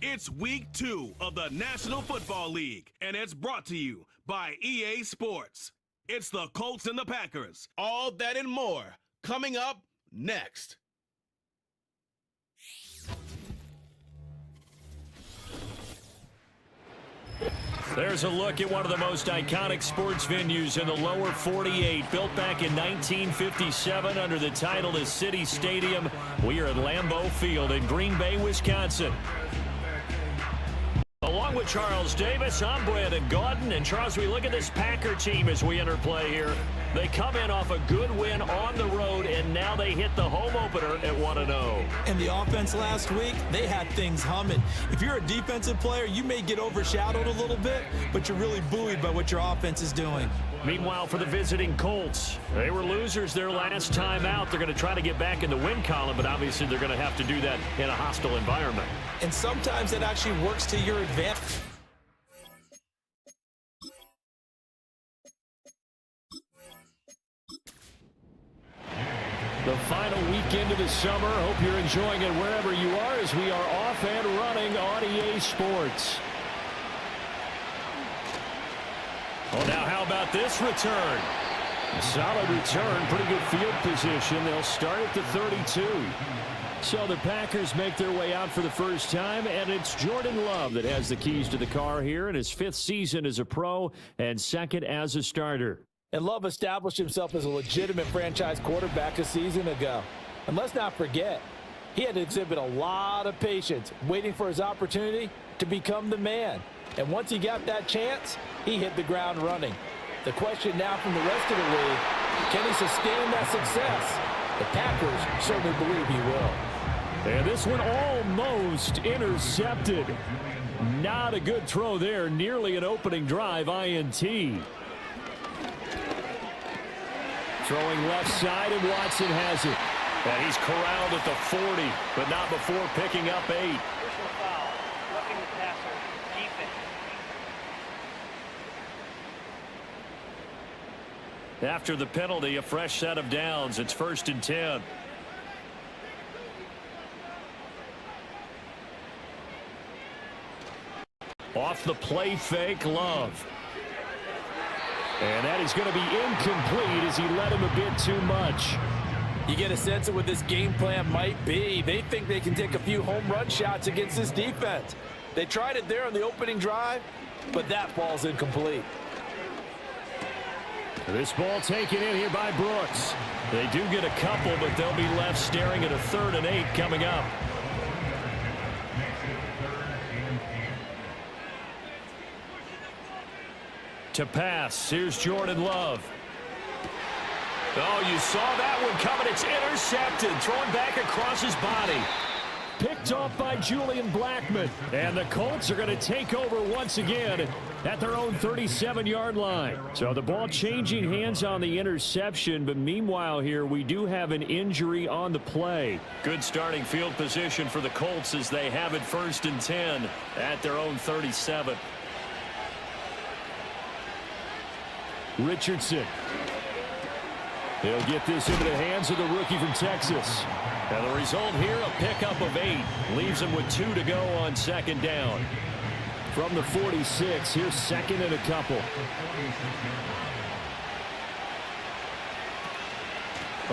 It's week 2 of the National Football League, and it's brought to you by EA Sports. It's the Colts and the Packers. All that and more coming up next. There's a look at one of the most iconic sports venues in the lower 48. Built back in 1957 under the title of City Stadium. We are at Lambeau Field in Green Bay, Wisconsin. Along with Charles Davis, I'm Brandon Gaudin. And Charles, we look at this Packer team as we enter play here. They come in off a good win on the road, and now they hit the home opener at 1-0. And the offense last week, they had things humming. If you're a defensive player, you may get overshadowed a little bit, but you're really buoyed by what your offense is doing. Meanwhile, for the visiting Colts, they were losers their last time out. They're going to try to get back in the win column, but obviously they're going to have to do that in a hostile environment. And sometimes it actually works to your advantage. The final weekend of the summer. Hope you're enjoying it wherever you are as we are off and running on EA Sports. Well, now how about this return? A solid return, pretty good field position. They'll start at the 32. So the Packers make their way out for the first time, and it's Jordan Love that has the keys to the car here in his 5th season as a pro and 2nd as a starter. And Love established himself as a legitimate franchise quarterback a season ago. And let's not forget, he had to exhibit a lot of patience waiting for his opportunity to become the man. And once he got that chance, he hit the ground running. The question now from the rest of the league, can he sustain that success? The Packers certainly believe he will. And this one almost intercepted. Not a good throw there. Nearly an opening drive INT. Throwing left side, and Watson has it. And he's corralled at the 40, but not before picking up 8. Personal foul, roughing the passer, defense. After the penalty, a fresh set of downs. It's 1st and 10. Off the play fake, Love. And that is going to be incomplete as he led him a bit too much. You get a sense of what this game plan might be. They think they can take a few home run shots against this defense. They tried it there on the opening drive, but that ball's incomplete. This ball taken in here by Brooks. They do get a couple, but they'll be left staring at a 3rd and 8 coming up. To pass, here's Jordan Love. Oh, you saw that one coming. It's intercepted. Thrown back across his body. Picked off by Julian Blackmon. And the Colts are going to take over once again at their own 37-yard line. So the ball changing hands on the interception. But meanwhile here, we do have an injury on the play. Good starting field position for the Colts as they have it 1st and 10 at their own 37. Richardson. He'll get this into the hands of the rookie from Texas. And the result here, a pickup of 8. Leaves him with 2 to go on 2nd down. From the 46, here's 2nd and a couple.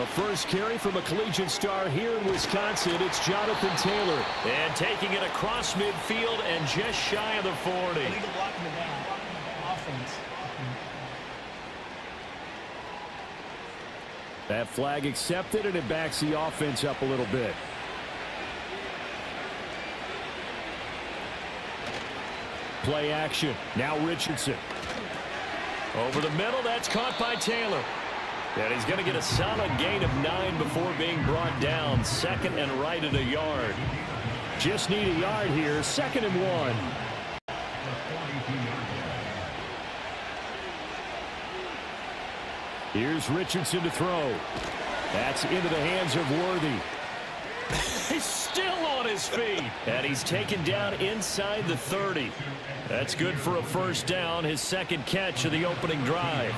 A first carry from a collegiate star here in Wisconsin. It's Jonathan Taylor. And taking it across midfield and just shy of the 40. That flag accepted, and it backs the offense up a little bit. Play action. Now Richardson. Over the middle, that's caught by Taylor. And he's going to get a solid gain of 9 before being brought down. 2nd and right at a yard. Just need a yard here. 2nd and 1. Here's Richardson to throw. That's into the hands of Worthy. He's still on his feet. And he's taken down inside the 30. That's good for a 1st down, his 2nd catch of the opening drive.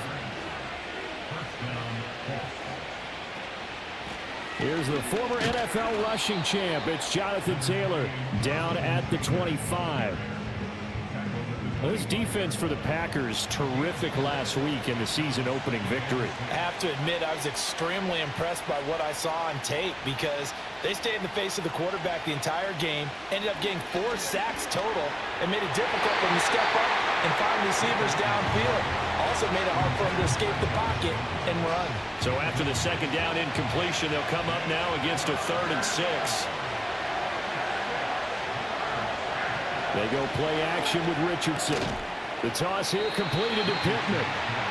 Here's the former NFL rushing champ. It's Jonathan Taylor down at the 25. This defense for the Packers, terrific last week in the season-opening victory. I have to admit, I was extremely impressed by what I saw on tape because they stayed in the face of the quarterback the entire game, ended up getting 4 sacks total, and made it difficult for them to step up and find receivers downfield. Also made it hard for them to escape the pocket and run. So after the second down incompletion, they'll come up now against a 3rd and 6. They go play action with Richardson. The toss here completed to Pittman.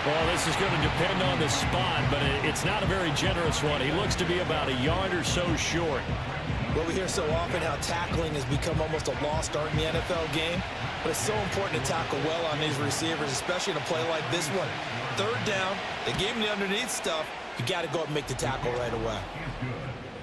Well, this is going to depend on the spot, but it's not a very generous one. He looks to be about a yard or so short. Well, we hear so often how tackling has become almost a lost art in the NFL game, but it's so important to tackle well on these receivers, especially in a play like this one. 3rd down, they gave him the underneath stuff. You got to go up and make the tackle right away.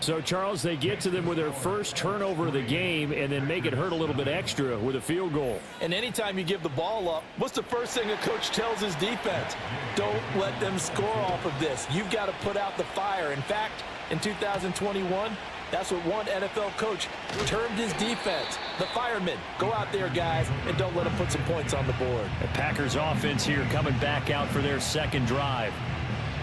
So, Charles, they get to them with their first turnover of the game and then make it hurt a little bit extra with a field goal. And anytime you give the ball up, what's the first thing a coach tells his defense? Don't let them score off of this. You've got to put out the fire. In fact, in 2021, that's what one NFL coach termed his defense, the firemen. Go out there, guys, and don't let them put some points on the board. The Packers offense here coming back out for their second drive.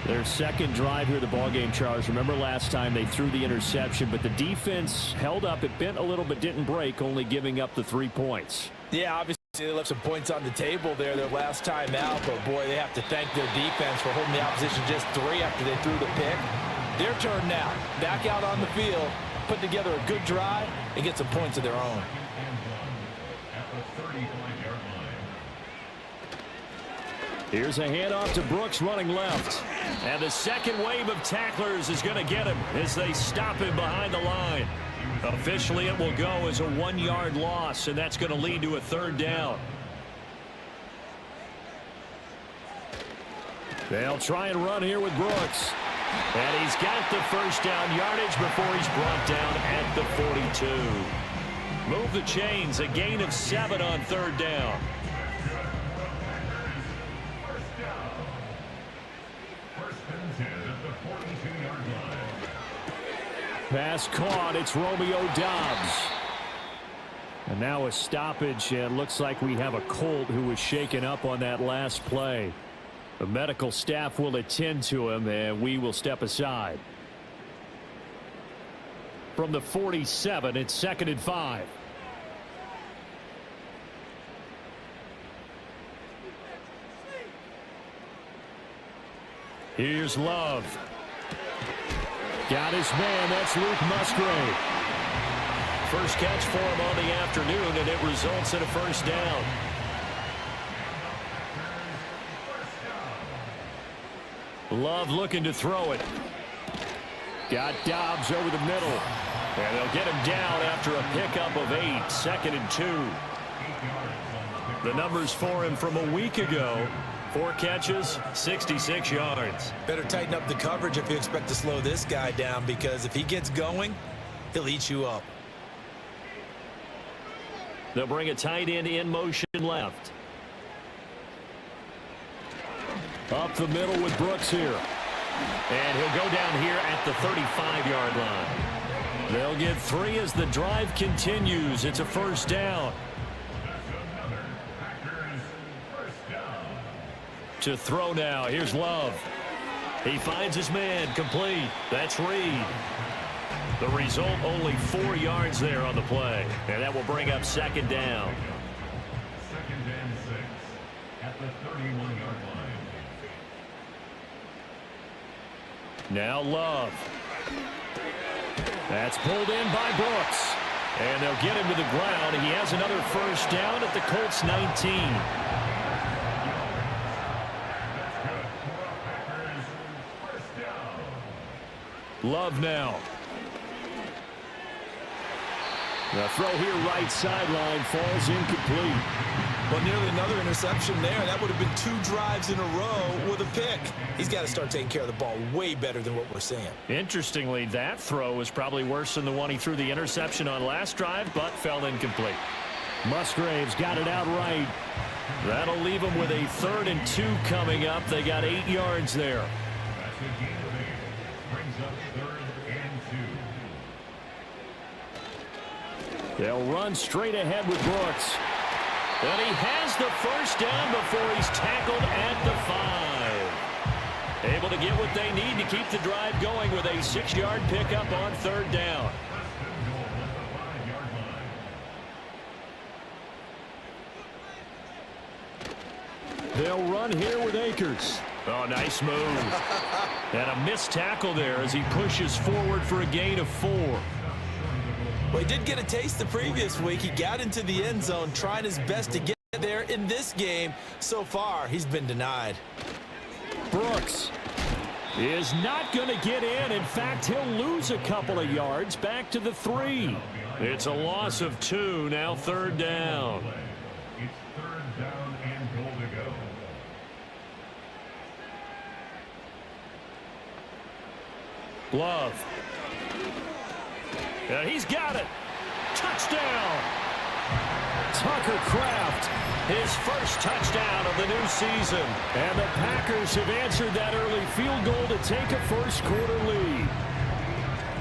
Their second drive here of the ballgame, Charles. Remember last time they threw the interception, but the defense held up. It bent a little but didn't break, only giving up the 3 points. Yeah, obviously they left some points on the table there their last time out, but boy, they have to thank their defense for holding the opposition just 3 after they threw the pick. Their turn now. Back out on the field, put together a good drive, and get some points of their own. Here's a handoff to Brooks running left. And the second wave of tacklers is going to get him as they stop him behind the line. Officially, it will go as a 1-yard loss, and that's going to lead to a 3rd down. They'll try and run here with Brooks. And he's got the first down yardage before he's brought down at the 42. Move the chains, a gain of 7 on 3rd down. Pass caught. It's Romeo Doubs. And now a stoppage. It looks like we have a Colt who was shaken up on that last play. The medical staff will attend to him, and we will step aside. From the 47, it's 2nd and 5. Here's Love. Got his man. That's Luke Musgrave. First catch for him on the afternoon, and it results in a first down. Love looking to throw it. Got Doubs over the middle. And they'll get him down after a pickup of 8. 2nd and 2. The numbers for him from a week ago. 4 catches, 66 yards. Better tighten up the coverage if you expect to slow this guy down, because if he gets going, he'll eat you up. They'll bring a tight end in motion left. Up the middle with Brooks here. And he'll go down here at the 35-yard line. They'll get 3 as the drive continues. It's a first down. To throw now. Here's Love. He finds his man. Complete. That's Reed. The result, only 4 yards there on the play. And that will bring up 2nd down. 2nd and 6 at the 31-yard line. Now Love. That's pulled in by Brooks. And they'll get him to the ground. He has another first down at the Colts 19. Love now. The throw here right sideline falls incomplete. Well, nearly another interception there. That would have been 2 drives in a row with a pick. He's got to start taking care of the ball way better than what we're seeing. Interestingly, that throw was probably worse than the one he threw the interception on last drive, but fell incomplete. Musgrave's got it out right. That'll leave him with a 3rd and 2 coming up. They got 8 yards there. That's a gain of 8. Brings up 3rd and 2. They'll run straight ahead with Brooks. And he has the first down before he's tackled at the 5. Able to get what they need to keep the drive going with a 6-yard pickup on 3rd down. They'll run here with Akers. Oh, nice move. And a missed tackle there as he pushes forward for a gain of 4. Well, he did get a taste the previous week. He got into the end zone trying his best to get there in this game. So far, he's been denied. Brooks is not going to get in. In fact, he'll lose a couple of yards back to the 3. It's a loss of 2, now 3rd down. It's 3rd down and goal to go. Love. And he's got it. Touchdown. Tucker Kraft, his first touchdown of the new season. And the Packers have answered that early field goal to take a first-quarter lead.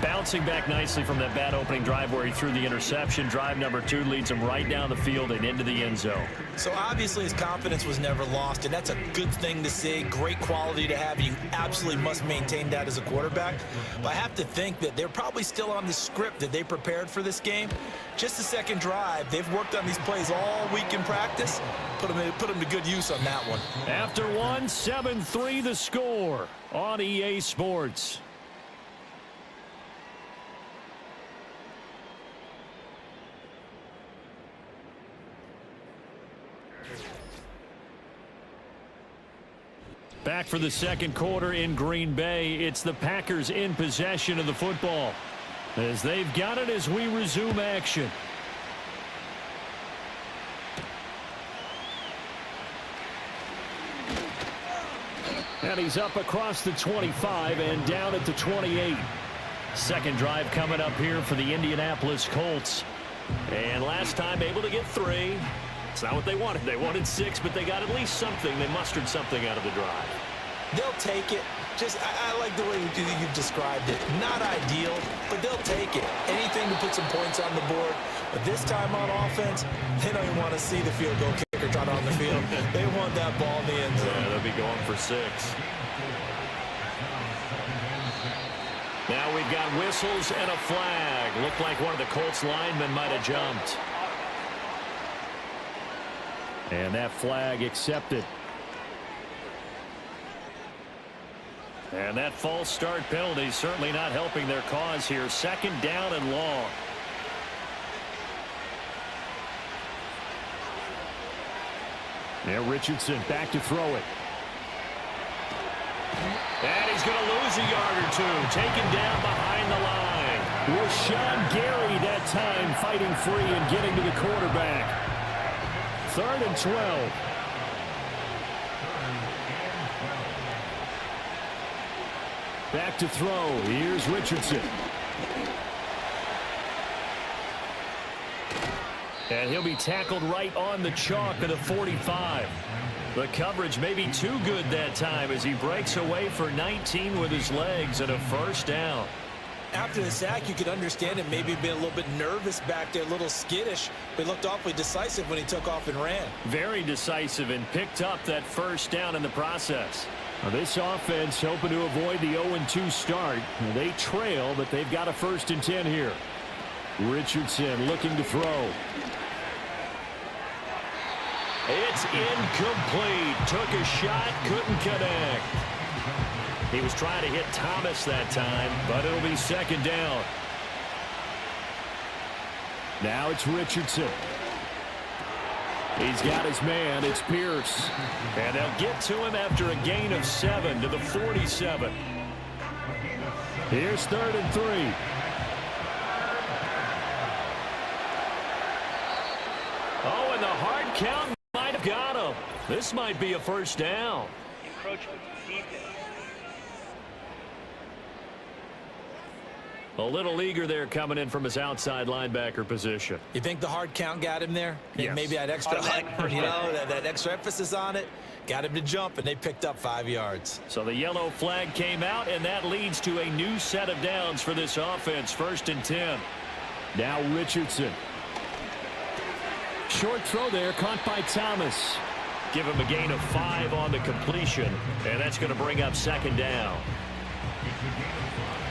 Bouncing back nicely from that bad opening drive where he threw the interception. Drive number 2 leads him right down the field and into the end zone. So obviously his confidence was never lost, and that's a good thing to see. Great quality to have. You absolutely must maintain that as a quarterback. But I have to think that they're probably still on the script that they prepared for this game. Just the second drive. They've worked on these plays all week in practice. Put them to good use on that one. After 1, 7-3 the score on EA Sports. Back for the second quarter in Green Bay. It's the Packers in possession of the football as they've got it as we resume action. And he's up across the 25 and down at the 28. Second drive coming up here for the Indianapolis Colts. And last time able to get 3. It's not what they wanted. They wanted 6, but they got at least something. They mustered something out of the drive. They'll take it. I like the way you've described it. Not ideal, but they'll take it. Anything to put some points on the board. But this time on offense, they don't even want to see the field goal kicker trot on the field. They want that ball in the end zone. Yeah, they'll be going for 6. Now we've got whistles and a flag. Looked like one of the Colts linemen might have jumped. And that flag accepted. And that false start penalty certainly not helping their cause here. 2nd down and long. Now Richardson back to throw it. And he's going to lose a yard or 2. Taken down behind the line. Rashawn Gary that time fighting free and getting to the quarterback. 3rd and 12. Back to throw. Here's Richardson. And he'll be tackled right on the chalk of the 45. The coverage may be too good that time as he breaks away for 19 with his legs and a first down. After the sack, you could understand him maybe being a little bit nervous back there, a little skittish, but he looked awfully decisive when he took off and ran. Very decisive and picked up that first down in the process. Now this offense hoping to avoid the 0-2 start. They trail, but they've got a 1st and 10 here. Richardson looking to throw. It's incomplete. Took a shot, couldn't connect. He was trying to hit Thomas that time, but it'll be 2nd down. Now it's Richardson. He's got his man. It's Pierce. And they'll get to him after a gain of 7 to the 47. Here's 3rd and 3. Oh, and the hard count might have got him. This might be a first down. Encroachment defense. A little eager there coming in from his outside linebacker position. You think the hard count got him there? Yes. Maybe that extra, that extra emphasis on it got him to jump, and they picked up 5 yards. So the yellow flag came out, and that leads to a new set of downs for this offense. 1st and 10. Now Richardson. Short throw there, caught by Thomas. Give him a gain of 5 on the completion, and that's going to bring up second down. It's a gain of 5.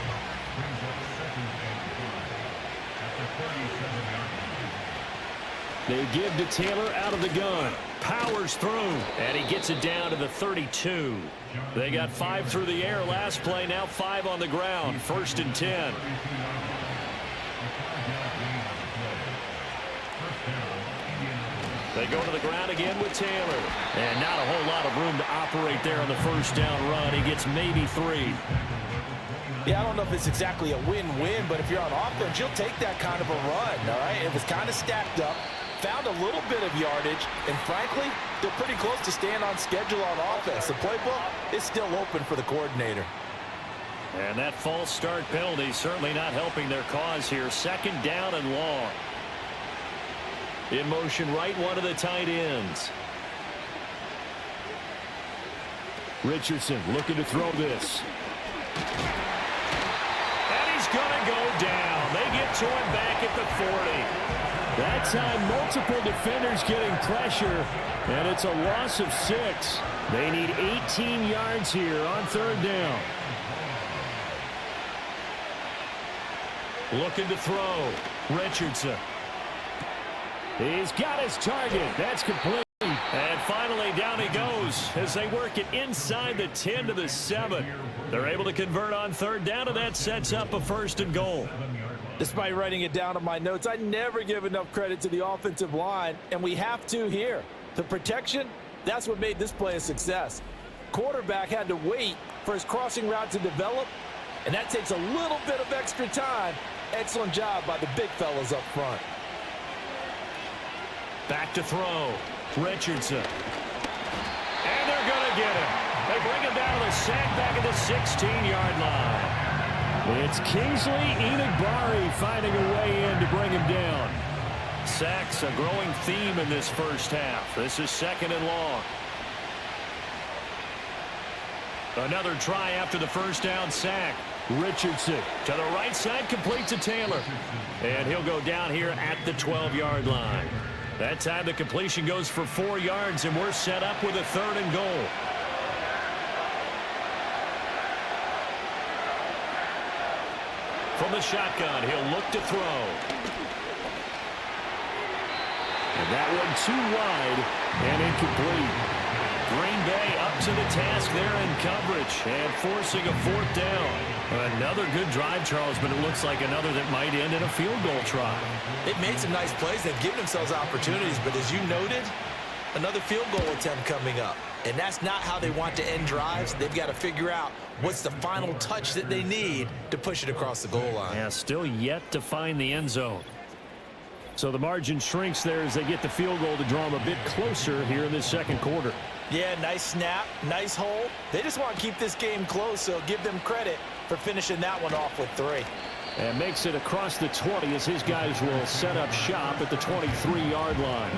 Brings up second and 5 at the 37-yard line. They give to Taylor out of the gun. Powers through, and he gets it down to the 32. They got 5 through the air last play, now 5 on the ground. 1st and 10. They go to the ground again with Taylor. And not a whole lot of room to operate there on the first down run. He gets maybe 3. Yeah, I don't know if it's exactly a win-win, but if you're on offense, you'll take that kind of a run, all right? It was kind of stacked up, found a little bit of yardage, and frankly, they're pretty close to staying on schedule on offense. The playbook is still open for the coordinator. And that false start penalty certainly not helping their cause here. 2nd down and long. In motion right, one of the tight ends. Richardson looking to throw this. And he's going to go down. They get to him back at the 40. That time, multiple defenders getting pressure, and it's a loss of 6. They need 18 yards here on 3rd down. Looking to throw. Richardson. He's got his target. That's complete. And finally, down he goes as they work it inside the 10 to the 7. They're able to convert on 3rd down, and that sets up a 1st and goal. Despite writing it down on my notes, I never give enough credit to the offensive line, and we have to here. The protection, that's what made this play a success. Quarterback had to wait for his crossing route to develop, and that takes a little bit of extra time. Excellent job by the big fellas up front. Back to throw. Richardson. And they're going to get him. They bring him down to the sack back at the 16-yard line. It's Kingsley Enagbari finding a way in to bring him down. Sacks a growing theme in this first half. This is 2nd and long. Another try after the first down sack. Richardson to the right side, complete to Taylor. And he'll go down here at the 12-yard line. That time the completion goes for 4 yards, and we're set up with a 3rd and goal. From the shotgun, he'll look to throw. And that one too wide and incomplete. Green Bay up to the task there in coverage and forcing a 4th down. Another good drive, Charles, but it looks like another that might end in a field goal try. They've made some nice plays. They've given themselves opportunities, but as you noted, another field goal attempt coming up. And that's not how they want to end drives. They've got to figure out what's the final touch that they need to push it across the goal line. Yeah, still yet to find the end zone. So the margin shrinks there as they get the field goal to draw them a bit closer here in this 2nd quarter. Yeah, nice snap, nice hole. They just want to keep this game close, so give them credit for finishing that one off with 3. And makes it across the 20 as his guys will set up shop at the 23-yard line.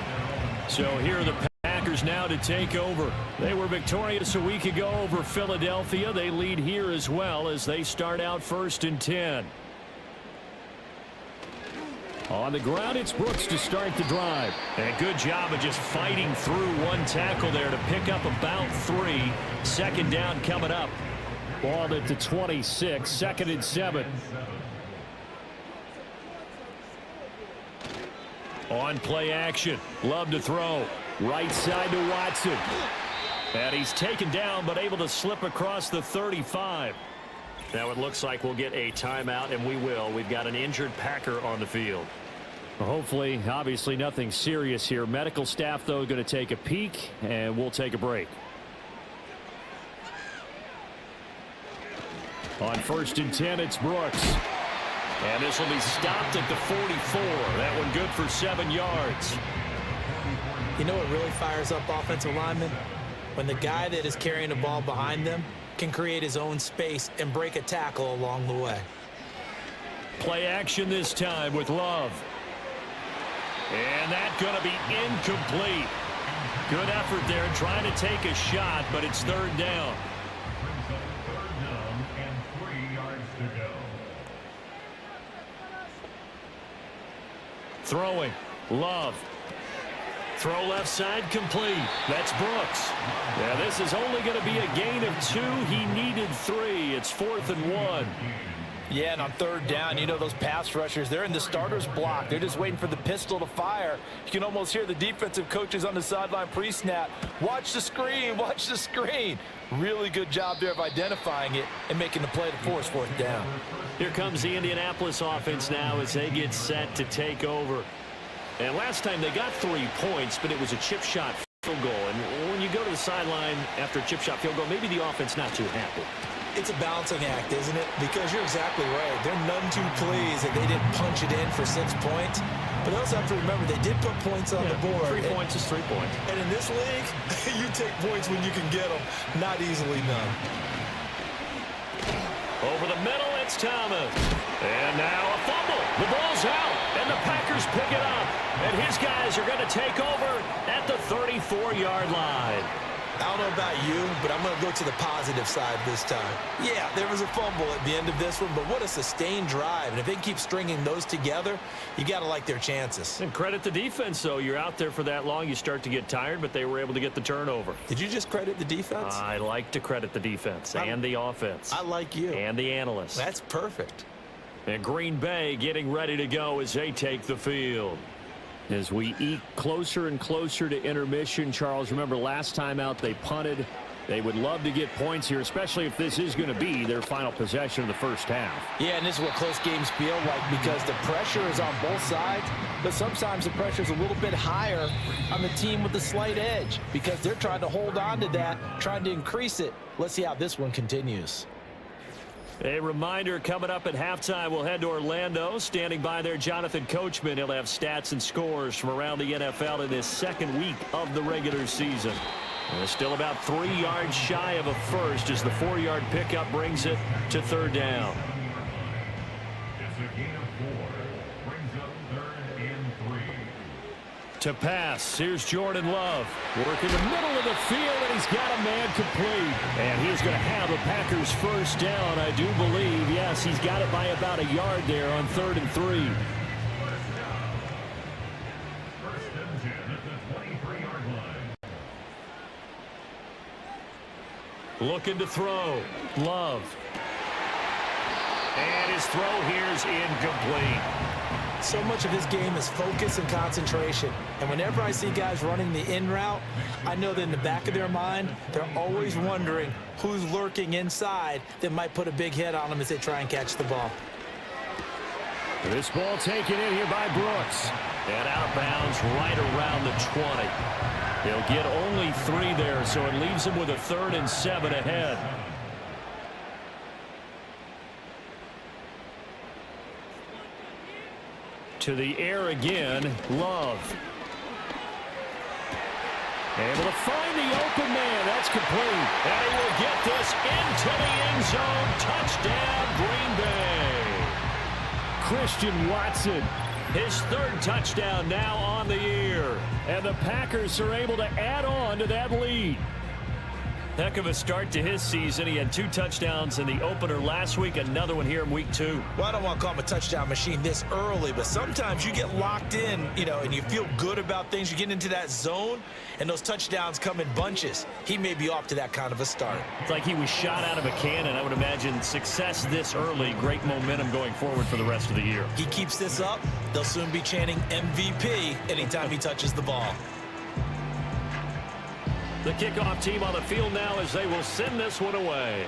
So here are the Packers now to take over. They were victorious a week ago over Philadelphia. They lead here as well as they start out 1st and 10. On the ground, it's Brooks to start the drive. And good job of just fighting through one tackle there to pick up about 3. 2nd down coming up. Ball at the 26, 2nd and 7. On play action, Love to throw. Right side to Watson. And he's taken down but able to slip across the 35. Now it looks like we'll get a timeout, and we will. We've got an injured Packer on the field. Well, hopefully, obviously nothing serious here. Medical staff, though, going to take a peek, and we'll take a break. On 1st and 10, it's Brooks. And this will be stopped at the 44. That one good for 7 yards. You know what really fires up offensive linemen? When the guy that is carrying the ball behind them can create his own space and break a tackle along the way. Play action this time with Love. And that's going to be incomplete. Good effort there trying to take a shot, but it's 3rd down. Brings up 3rd down and 3 yards to go. Throwing. Love. Throw left side complete. That's Brooks. Yeah, this is only going to be a gain of 2. He needed 3. It's 4th and 1. Yeah, and on 3rd down, you know those pass rushers, they're in the starter's block. They're just waiting for the pistol to fire. You can almost hear the defensive coaches on the sideline pre-snap. Watch the screen, watch the screen. Really good job there of identifying it and making the play to force 4th down. Here comes the Indianapolis offense now as they get set to take over. And last time they got 3 points, but it was a chip shot field goal. And when you go to the sideline after a chip shot field goal, maybe the offense not too happy. It's a balancing act, isn't it? Because you're exactly right. They're none too pleased that they didn't punch it in for 6 points. But they also have to remember they did put points on the board. 3 points is 3 points. And in this league, you take points when you can get them. Not easily done. Over the middle, it's Thomas. And now a fumble. The ball's out, and the Packers pick it up. And his guys are going to take over at the 34-yard line. I don't know about you, but I'm going to go to the positive side this time. Yeah, there was a fumble at the end of this one, but what a sustained drive. And if they can keep stringing those together, you got to like their chances. And credit the defense, though. You're out there for that long, you start to get tired, but they were able to get the turnover. Did you just credit the defense? I like to credit the defense and the offense. I like you. And the analysts. That's perfect. And Green Bay getting ready to go as they take the field. As we eke closer and closer to intermission, Charles, remember last time out they punted. They would love to get points here, especially if this is going to be their final possession of the first half. Yeah, and this is what close games feel like because the pressure is on both sides, but sometimes the pressure is a little bit higher on the team with the slight edge because they're trying to hold on to that, trying to increase it. Let's see how this one continues. A reminder coming up at halftime, we'll head to Orlando. Standing by there, Jonathan Coachman. He'll have stats and scores from around the NFL in this second week of the regular season. And still about 3 yards shy of a first as the 4-yard pickup brings it to 3rd down. It's a gain of 4. Brings up 3rd and 3. To pass, here's Jordan Love. Working the middle of the field, and he's got a man complete. And he's going to have a Packers first down, I do believe. Yes, he's got it by about a yard there on 3rd and 3. First and 10 at the 23-yard line. Looking to throw. Love. And his throw here's incomplete. So much of this game is focus and concentration. And whenever I see guys running the in route, I know that in the back of their mind, they're always wondering who's lurking inside that might put a big hit on them as they try and catch the ball. This ball taken in here by Brooks. And out of bounds right around the 20. He'll get only 3 there, so it leaves him with a 3rd and 7 ahead. To the air again, Love. Able to find the open man. That's complete. And he will get this into the end zone. Touchdown, Green Bay. Christian Watson, his 3rd touchdown now on the year. And the Packers are able to add on to that lead. Heck of a start to his season. He had 2 touchdowns in the opener last week, another one here in week 2. Well, I don't want to call him a touchdown machine this early, but sometimes you get locked in, and you feel good about things. You get into that zone, and those touchdowns come in bunches. He may be off to that kind of a start. It's like he was shot out of a cannon. I would imagine success this early, great momentum going forward for the rest of the year. He keeps this up, they'll soon be chanting MVP anytime he touches the ball. The kickoff team on the field now as they will send this one away.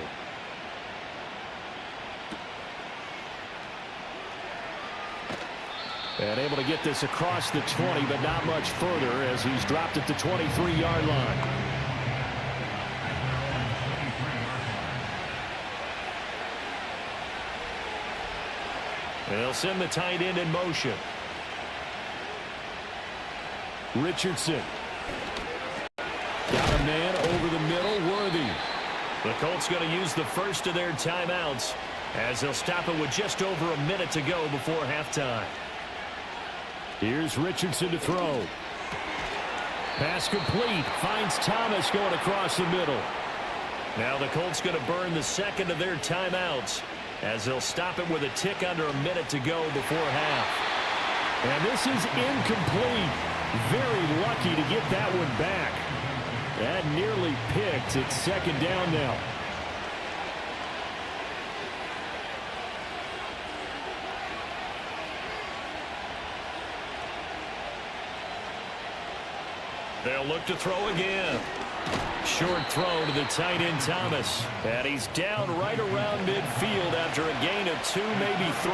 And able to get this across the 20, but not much further as he's dropped at the 23-yard line. They'll send the tight end in motion. Richardson. Got a man over the middle, Worthy. The Colts going to use the first of their timeouts as they'll stop it with just over a minute to go before halftime. Here's Richardson to throw. Pass complete. Finds Thomas going across the middle. Now the Colts going to burn the second of their timeouts as they'll stop it with a tick under a minute to go before half. And this is incomplete. Very lucky to get that one back. That nearly picked. It's second down now. They'll look to throw again. Short throw to the tight end Thomas. And he's down right around midfield after a gain of 2, maybe 3.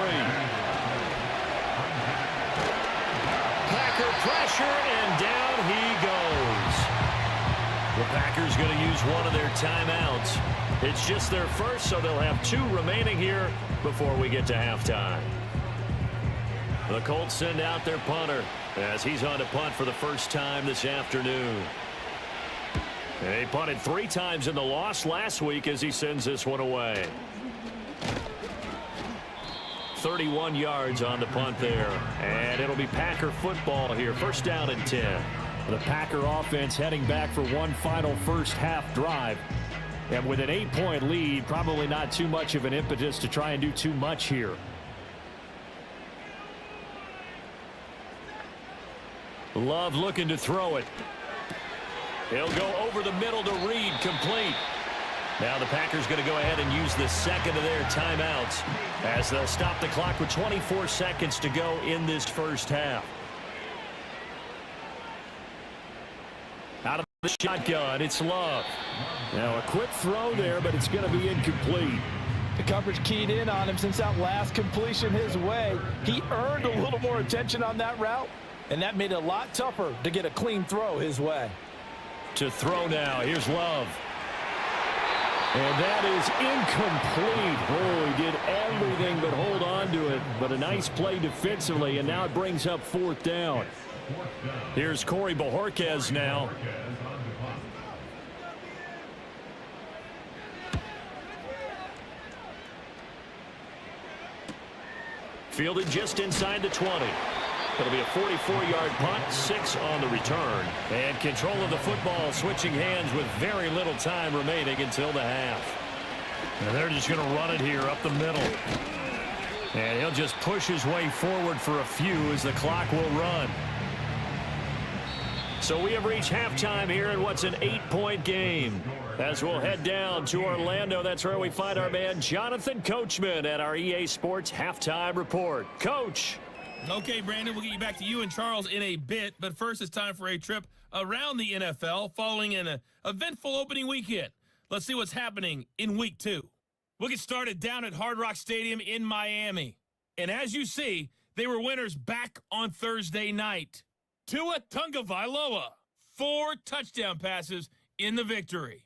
Packer pressure, and down he goes. The Packers going to use one of their timeouts. It's just their first, so they'll have 2 remaining here before we get to halftime. The Colts send out their punter as he's on to punt for the first time this afternoon. They punted 3 times in the loss last week as he sends this one away. 31 yards on the punt there. And it'll be Packer football here. First down and 10. The Packer offense heading back for one final first half drive. And with an 8-point lead, probably not too much of an impetus to try and do too much here. Love looking to throw it. He'll go over the middle to Reed, complete. Now the Packers going to go ahead and use the second of their timeouts as they'll stop the clock with 24 seconds to go in this first half. Out of the shotgun, it's Love. Now a quick throw there, but it's going to be incomplete. The coverage keyed in on him since that last completion his way. He earned a little more attention on that route, and that made it a lot tougher to get a clean throw his way. To throw now, here's Love. And that is incomplete. Oh, he did everything but hold on to it. But a nice play defensively, and now it brings up 4th down. Here's Corey Bojorquez now. Fielded just inside the 20. It'll be a 44-yard punt, 6 on the return. And control of the football switching hands with very little time remaining until the half. And they're just going to run it here up the middle. And he'll just push his way forward for a few as the clock will run. So we have reached halftime here in what's an 8-point game. As we'll head down to Orlando, that's where we find our man Jonathan Coachman at our EA Sports Halftime Report. Coach. Okay, Brandon, we'll get you back to you and Charles in a bit, but first it's time for a trip around the NFL following an eventful opening weekend. Let's see what's happening in week 2. We'll get started down at Hard Rock Stadium in Miami. And as you see, they were winners back on Thursday night. Tua Tagovailoa, 4 touchdown passes in the victory.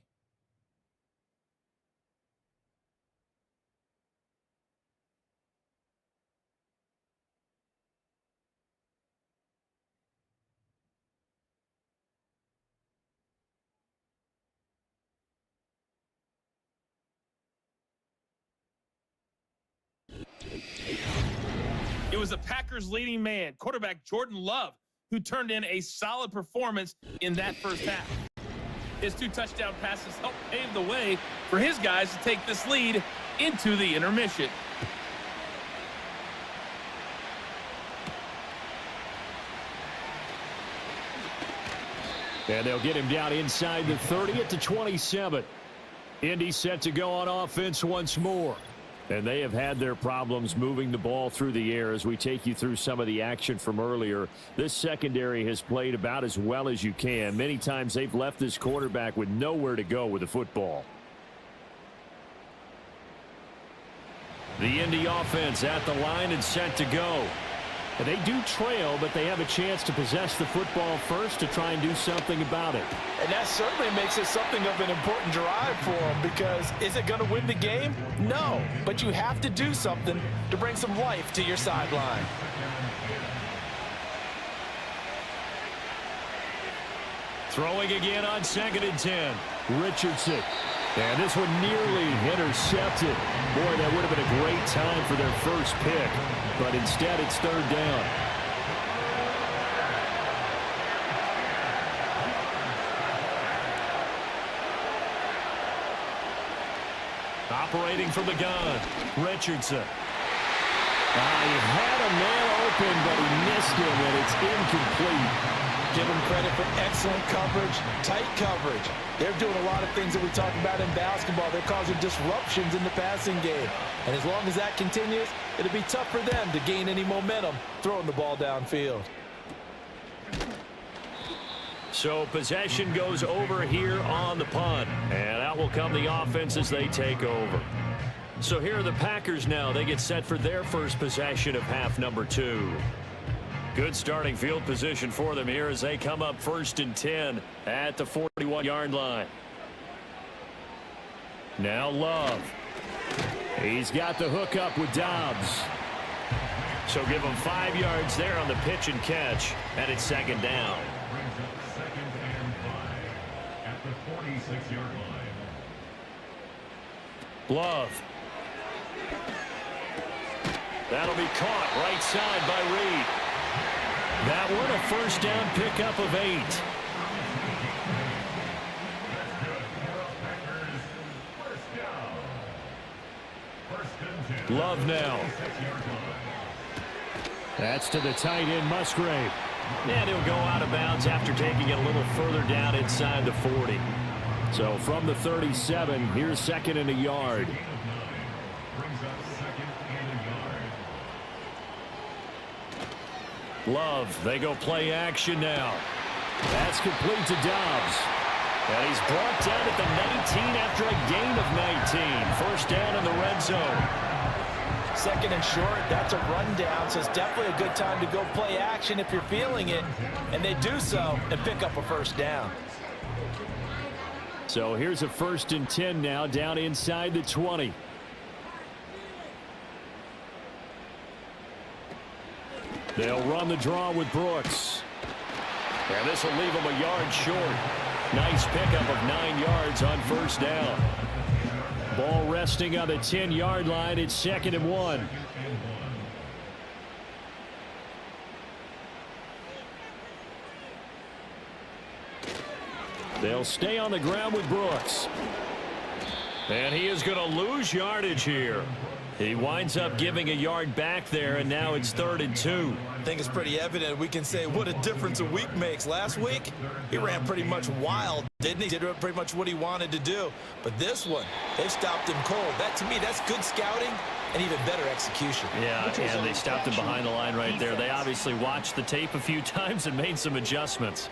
It was the Packers' leading man, quarterback Jordan Love, who turned in a solid performance in that first half. His 2 touchdown passes helped pave the way for his guys to take this lead into the intermission. And they'll get him down inside the 30 at the 27. Indy set to go on offense once more. And they have had their problems moving the ball through the air as we take you through some of the action from earlier. This secondary has played about as well as you can. Many times they've left this quarterback with nowhere to go with the football. The Indy offense at the line and set to go. And they do trail, but they have a chance to possess the football first to try and do something about it. And that certainly makes it something of an important drive for them, because is it going to win the game? No, but you have to do something to bring some life to your sideline. Throwing again on 2nd and 10. Richardson. And this one nearly intercepted. Boy, that would have been a great time for their first pick. But instead, it's 3rd down. Operating from the gun, Richardson. He had a man open, but he missed him, and it's incomplete. Give them credit for excellent coverage, tight coverage. They're doing a lot of things that we talk about in basketball. They're causing disruptions in the passing game. And as long as that continues, it'll be tough for them to gain any momentum throwing the ball downfield. So possession goes over here on the punt. And out will come the offense as they take over. So here are the Packers now. They get set for their first possession of half number 2. Good starting field position for them here as they come up 1st and 10 at the 41-yard line. Now Love. He's got the hook up with Dobbs. So give him 5 yards there on the pitch and catch, and it's 2nd down. Brings up 2nd and 5 at the 46-yard line. Love. That'll be caught right side by Reed. That one a 1st down pickup of 8. Love now. That's to the tight end, Musgrave. And he'll go out of bounds after taking it a little further down inside the 40. So from the 37, here's 2nd and a yard. Love, they go play action now. That's complete to Dobbs. And he's brought down at the 19 after a gain of 19. 1st down in the red zone. 2nd and short, that's a rundown, so it's definitely a good time to go play action if you're feeling it. And they do so and pick up a 1st down. So here's a 1st and 10 now down inside the 20. They'll run the draw with Brooks. And this will leave him a yard short. Nice pickup of 9 yards on 1st down. Ball resting on the 10-yard line. It's 2nd and 1. They'll stay on the ground with Brooks. And he is going to lose yardage here. He winds up giving a yard back there, and now it's 3rd and 2. I think it's pretty evident. We can say what a difference a week makes. Last week, he ran pretty much wild, didn't he? Did pretty much what he wanted to do. But this one, they stopped him cold. That, to me, that's good scouting and even better execution. Yeah, and they stopped him behind the line right there. They obviously watched the tape a few times and made some adjustments.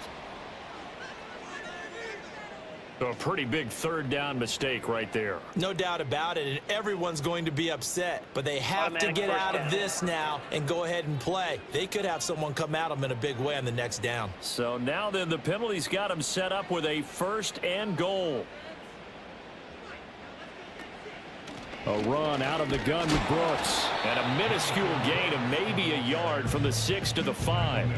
So a pretty big 3rd down mistake right there. No doubt about it, and everyone's going to be upset. But they have to get out of this now and go ahead and play. They could have someone come at them in a big way on the next down. So now then the penalty's got them set up with a 1st and goal. A run out of the gun with Brooks. And a minuscule gain of maybe a yard from the 6 to the 5.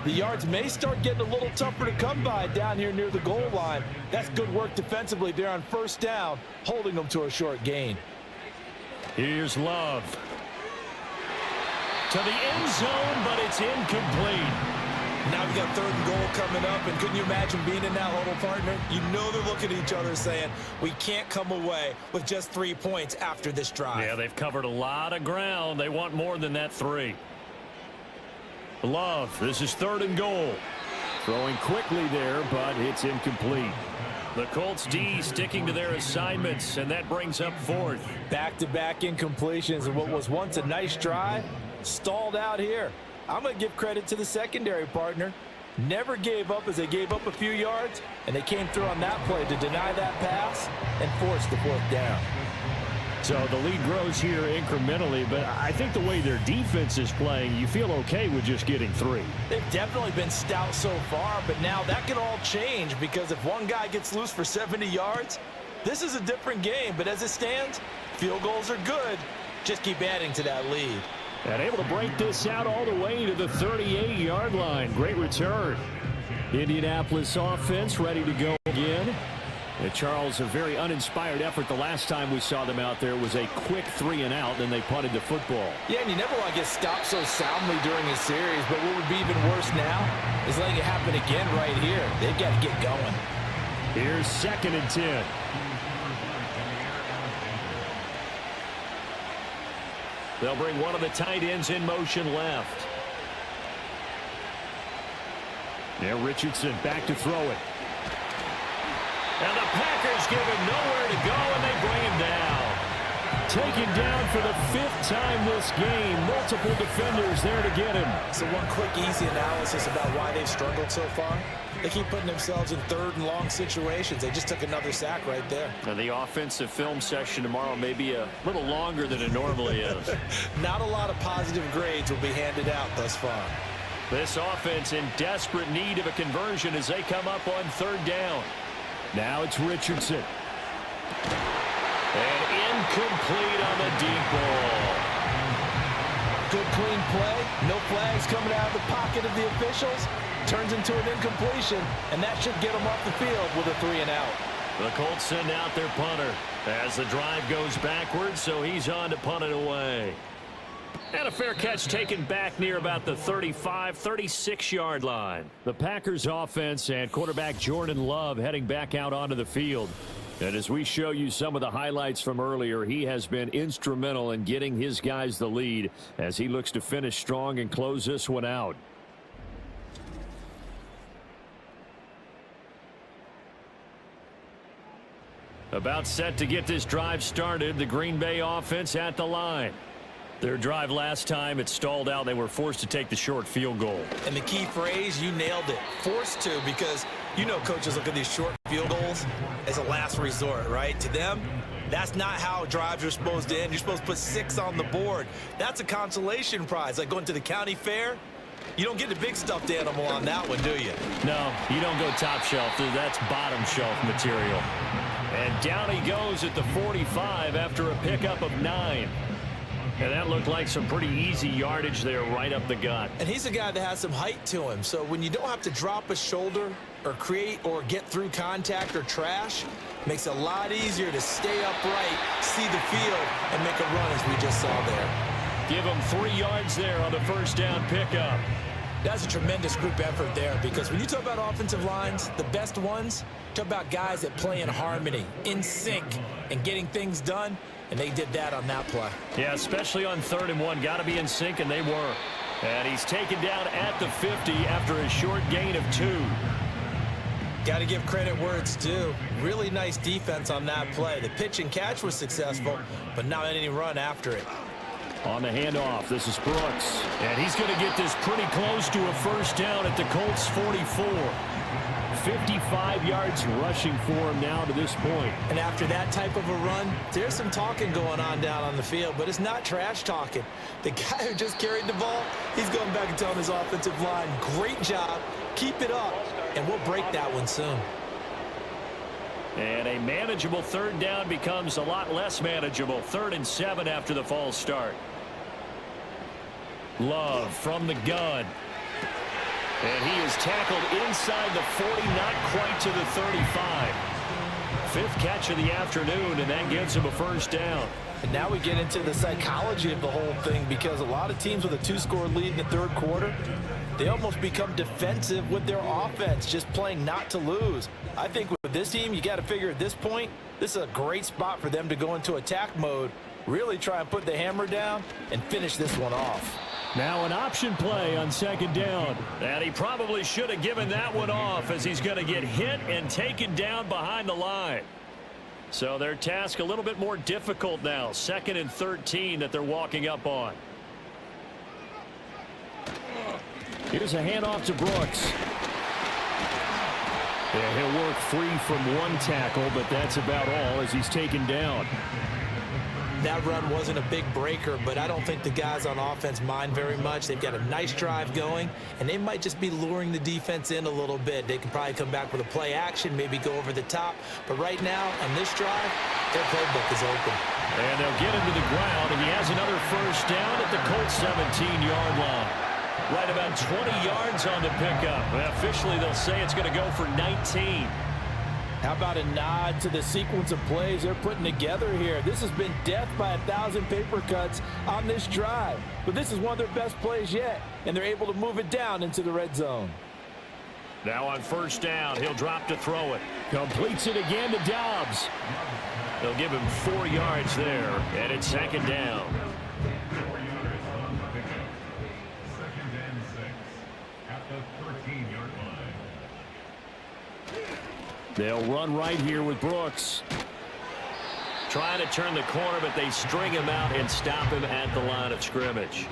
The yards may start getting a little tougher to come by down here near the goal line. That's good work defensively there on 1st down, holding them to a short gain. Here's Love. To the end zone, but it's incomplete. Now we've got 3rd and goal coming up, and couldn't you imagine being in that huddle, partner? You know they're looking at each other saying, we can't come away with just 3 points after this drive. Yeah, they've covered a lot of ground. They want more than that 3. Love, this is 3rd and goal. Throwing quickly there, but it's incomplete. The Colts D sticking to their assignments, and that brings up 4th. Back-to-back incompletions, and what was once a nice drive stalled out here. I'm going to give credit to the secondary, partner. Never gave up as they gave up a few yards, and they came through on that play to deny that pass and force the 4th down. So the lead grows here incrementally, but I think the way their defense is playing, you feel okay with just getting 3. They've definitely been stout so far, but now that can all change because if one guy gets loose for 70 yards, this is a different game. But as it stands, field goals are good. Just keep adding to that lead. And able to break this out all the way to the 38-yard line. Great return. Indianapolis offense ready to go again. And Charles, a very uninspired effort the last time we saw them out there was a quick 3 and out, then they punted the football. Yeah, and you never want to get stopped so soundly during a series, but what would be even worse now is letting it happen again right here. They've got to get going. Here's 2nd and 10. They'll bring one of the tight ends in motion left. Now Richardson back to throw it. And the Packers give him nowhere to go, and they bring him down. Taken down for the 5th time this game. Multiple defenders there to get him. So one quick, easy analysis about why they've struggled so far. They keep putting themselves in 3rd and long situations. They just took another sack right there. Now the offensive film session tomorrow may be a little longer than it normally is. Not a lot of positive grades will be handed out thus far. This offense in desperate need of a conversion as they come up on 3rd down. Now it's Richardson. And incomplete on the deep ball. Good clean play. No flags coming out of the pocket of the officials. Turns into an incompletion, and that should get them off the field with a 3-and-out. The Colts send out their punter as the drive goes backwards, so he's on to punt it away. And a fair catch taken back near about the 35, 36-yard line. The Packers offense and quarterback Jordan Love heading back out onto the field. And as we show you some of the highlights from earlier, he has been instrumental in getting his guys the lead as he looks to finish strong and close this one out. About set to get this drive started, the Green Bay offense at the line. Their drive last time, it stalled out. They were forced to take the short field goal. And the key phrase, you nailed it. Forced to, because you know coaches look at these short field goals as a last resort, right? To them, that's not how drives are supposed to end. You're supposed to put 6 on the board. That's a consolation prize, like going to the county fair. You don't get the big stuffed animal on that one, do you? No, you don't go top shelf. That's bottom shelf material. And down he goes at the 45 after a pickup of 9. And that looked like some pretty easy yardage there right up the gut. And he's a guy that has some height to him. So when you don't have to drop a shoulder or create or get through contact or trash, makes it a lot easier to stay upright, see the field, and make a run as we just saw there. Give him 3 yards there on the first down pickup. That's a tremendous group effort there, because when you talk about offensive lines, the best ones, talk about guys that play in harmony, in sync, and getting things done. And they did that on that play. Yeah, especially on 3rd and 1. Got to be in sync, and they were. And he's taken down at the 50 after a short gain of 2. Got to give credit where it's due. Really nice defense on that play. The pitch and catch was successful, but not any run after it. On the handoff, this is Brooks. And he's going to get this pretty close to a first down at the Colts 44. 55 yards rushing for him now to this point. And after that type of a run, there's some talking going on down on the field, but it's not trash talking. The guy who just carried the ball, he's going back and telling his offensive line, great job, keep it up, and we'll break that one soon. And a manageable 3rd down becomes a lot less manageable. 3rd and 7 after the false start. Love from the gun. And he is tackled inside the 40, not quite to the 35. 5th catch of the afternoon, and that gives him a first down. And now we get into the psychology of the whole thing, because a lot of teams with a 2-score lead in the 3rd quarter, they almost become defensive with their offense, just playing not to lose. I think with this team, you got to figure at this point, this is a great spot for them to go into attack mode, really try and put the hammer down and finish this one off. Now an option play on 2nd down. And he probably should have given that one off, as he's going to get hit and taken down behind the line. So their task a little bit more difficult now. 2nd and 13 that they're walking up on. Here's a handoff to Brooks. Yeah, he'll work free from 1 tackle, but that's about all as he's taken down. That run wasn't a big breaker, but I don't think the guys on offense mind very much. They've got a nice drive going, and they might just be luring the defense in a little bit. They can probably come back with a play action, maybe go over the top. But right now, on this drive, their playbook is open. And they'll get him to the ground, and he has another first down at the Colts 17-yard line. Right about 20 yards on the pickup. Officially, they'll say it's going to go for 19. How about a nod to the sequence of plays they're putting together here? This has been death by 1,000 paper cuts on this drive. But this is one of their best plays yet, and they're able to move it down into the red zone. Now on first down, he'll drop to throw it. Completes it again to Dobbs. They'll give him 4 yards there, and it's 2nd down. 2nd and 6 at the 13-yard line. They'll run right here with Brooks. Trying to turn the corner, but they string him out and stop him at the line of scrimmage.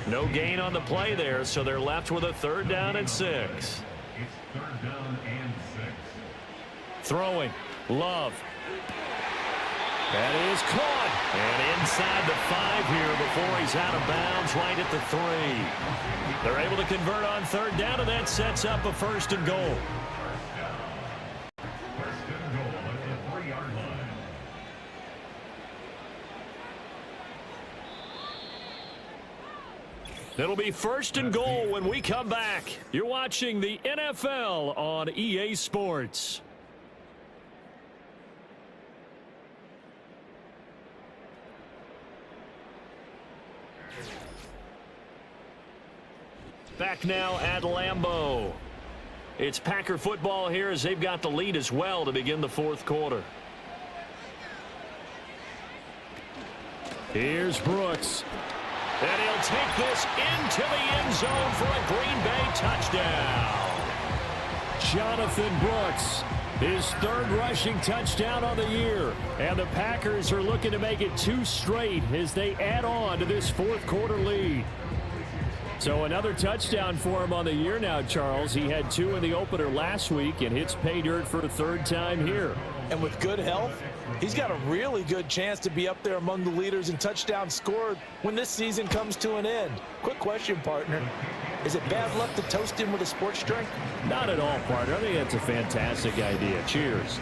No gain on the play there, so they're left with a 3rd down and 6. It's 3rd down and 6. Throwing. Love. That is caught. And inside the 5 here before he's out of bounds right at the 3. They're able to convert on 3rd down, and that sets up a 1st and goal. First and goal at the 3-yard line. It'll be 1st and goal when we come back. You're watching the NFL on EA Sports. Back now at Lambeau. It's Packer football here as they've got the lead as well to begin the 4th quarter. Here's Brooks. And he'll take this into the end zone for a Green Bay touchdown. Jonathan Brooks, his 3rd rushing touchdown on the year. And the Packers are looking to make it 2 straight as they add on to this 4th quarter lead. So another touchdown for him on the year now, Charles. He had 2 in the opener last week and hits pay dirt for a 3rd time here. And with good health, he's got a really good chance to be up there among the leaders in touchdowns scored when this season comes to an end. Quick question, partner. Is it bad luck to toast him with a sports drink? Not at all, partner. I think that's a fantastic idea. Cheers.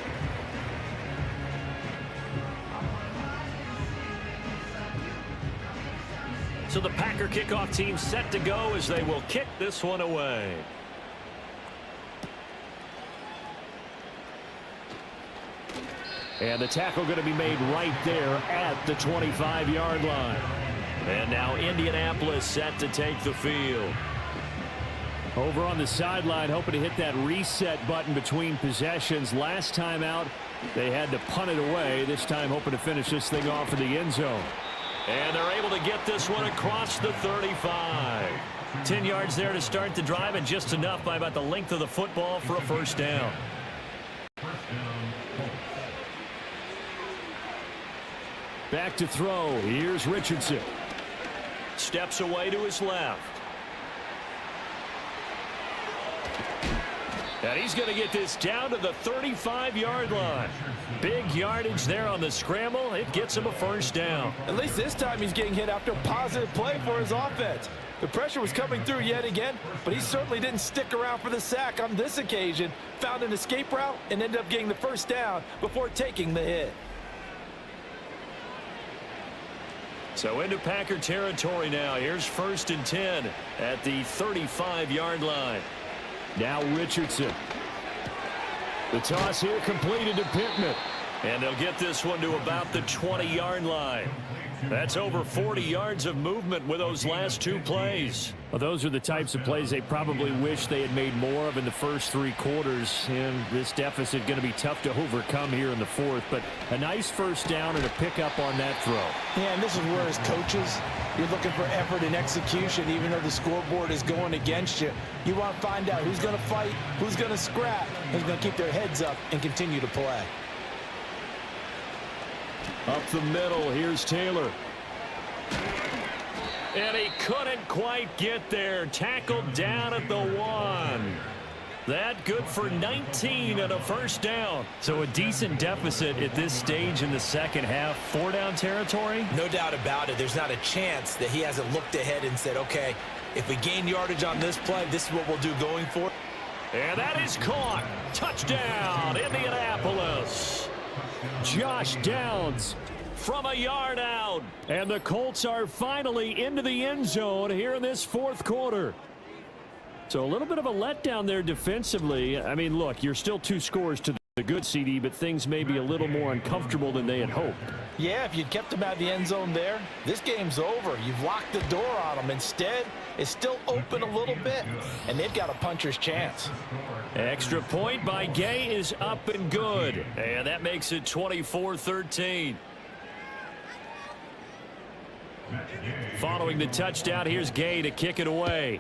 So the Packer kickoff team set to go as they will kick this one away. And the tackle going to be made right there at the 25-yard line. And now Indianapolis set to take the field. Over on the sideline, hoping to hit that reset button between possessions. Last time out, they had to punt it away. This time hoping to finish this thing off in the end zone. And they're able to get this one across the 35. 10 yards there to start the drive, and just enough by about the length of the football for a 1st down. Back to throw. Here's Richardson. Steps away to his left. And he's going to get this down to the 35-yard line. Big yardage there on the scramble. It gets him a 1st down. At least this time he's getting hit after a positive play for his offense. The pressure was coming through yet again, but he certainly didn't stick around for the sack on this occasion. Found an escape route and ended up getting the 1st down before taking the hit. So into Packer territory now. Here's 1st and 10 at the 35-yard line. Now Richardson. The toss here completed to Pittman. And they'll get this one to about the 20-yard line. That's over 40 yards of movement with those last 2 plays. Well, those are the types of plays they probably wish they had made more of in the first 3 quarters. And this deficit going to be tough to overcome here in the 4th. But a nice 1st down and a pickup on that throw. Yeah, and this is where as coaches, you're looking for effort and execution, even though the scoreboard is going against you. You want to find out who's going to fight, who's going to scrap, who's going to keep their heads up and continue to play. Up the middle, here's Taylor. And he couldn't quite get there. Tackled down at the 1. That good for 19 and a 1st down. So a decent deficit at this stage in the 2nd half. 4-down territory? No doubt about it. There's not a chance that he hasn't looked ahead and said, okay, if we gain yardage on this play, this is what we'll do going forward. And that is caught. Touchdown, Indianapolis. Josh Downs from a yard out. And the Colts are finally into the end zone here in this 4th quarter. So a little bit of a letdown there defensively. I mean, look, you're still 2 scores to the good, CD, but things may be a little more uncomfortable than they had hoped. Yeah, if you'd kept him out of the end zone there, this game's over. You've locked the door on him. Instead, it's still open a little bit, and they've got a puncher's chance. Extra point by Gay is up and good. And that makes it 24-13. Following the touchdown, here's Gay to kick it away.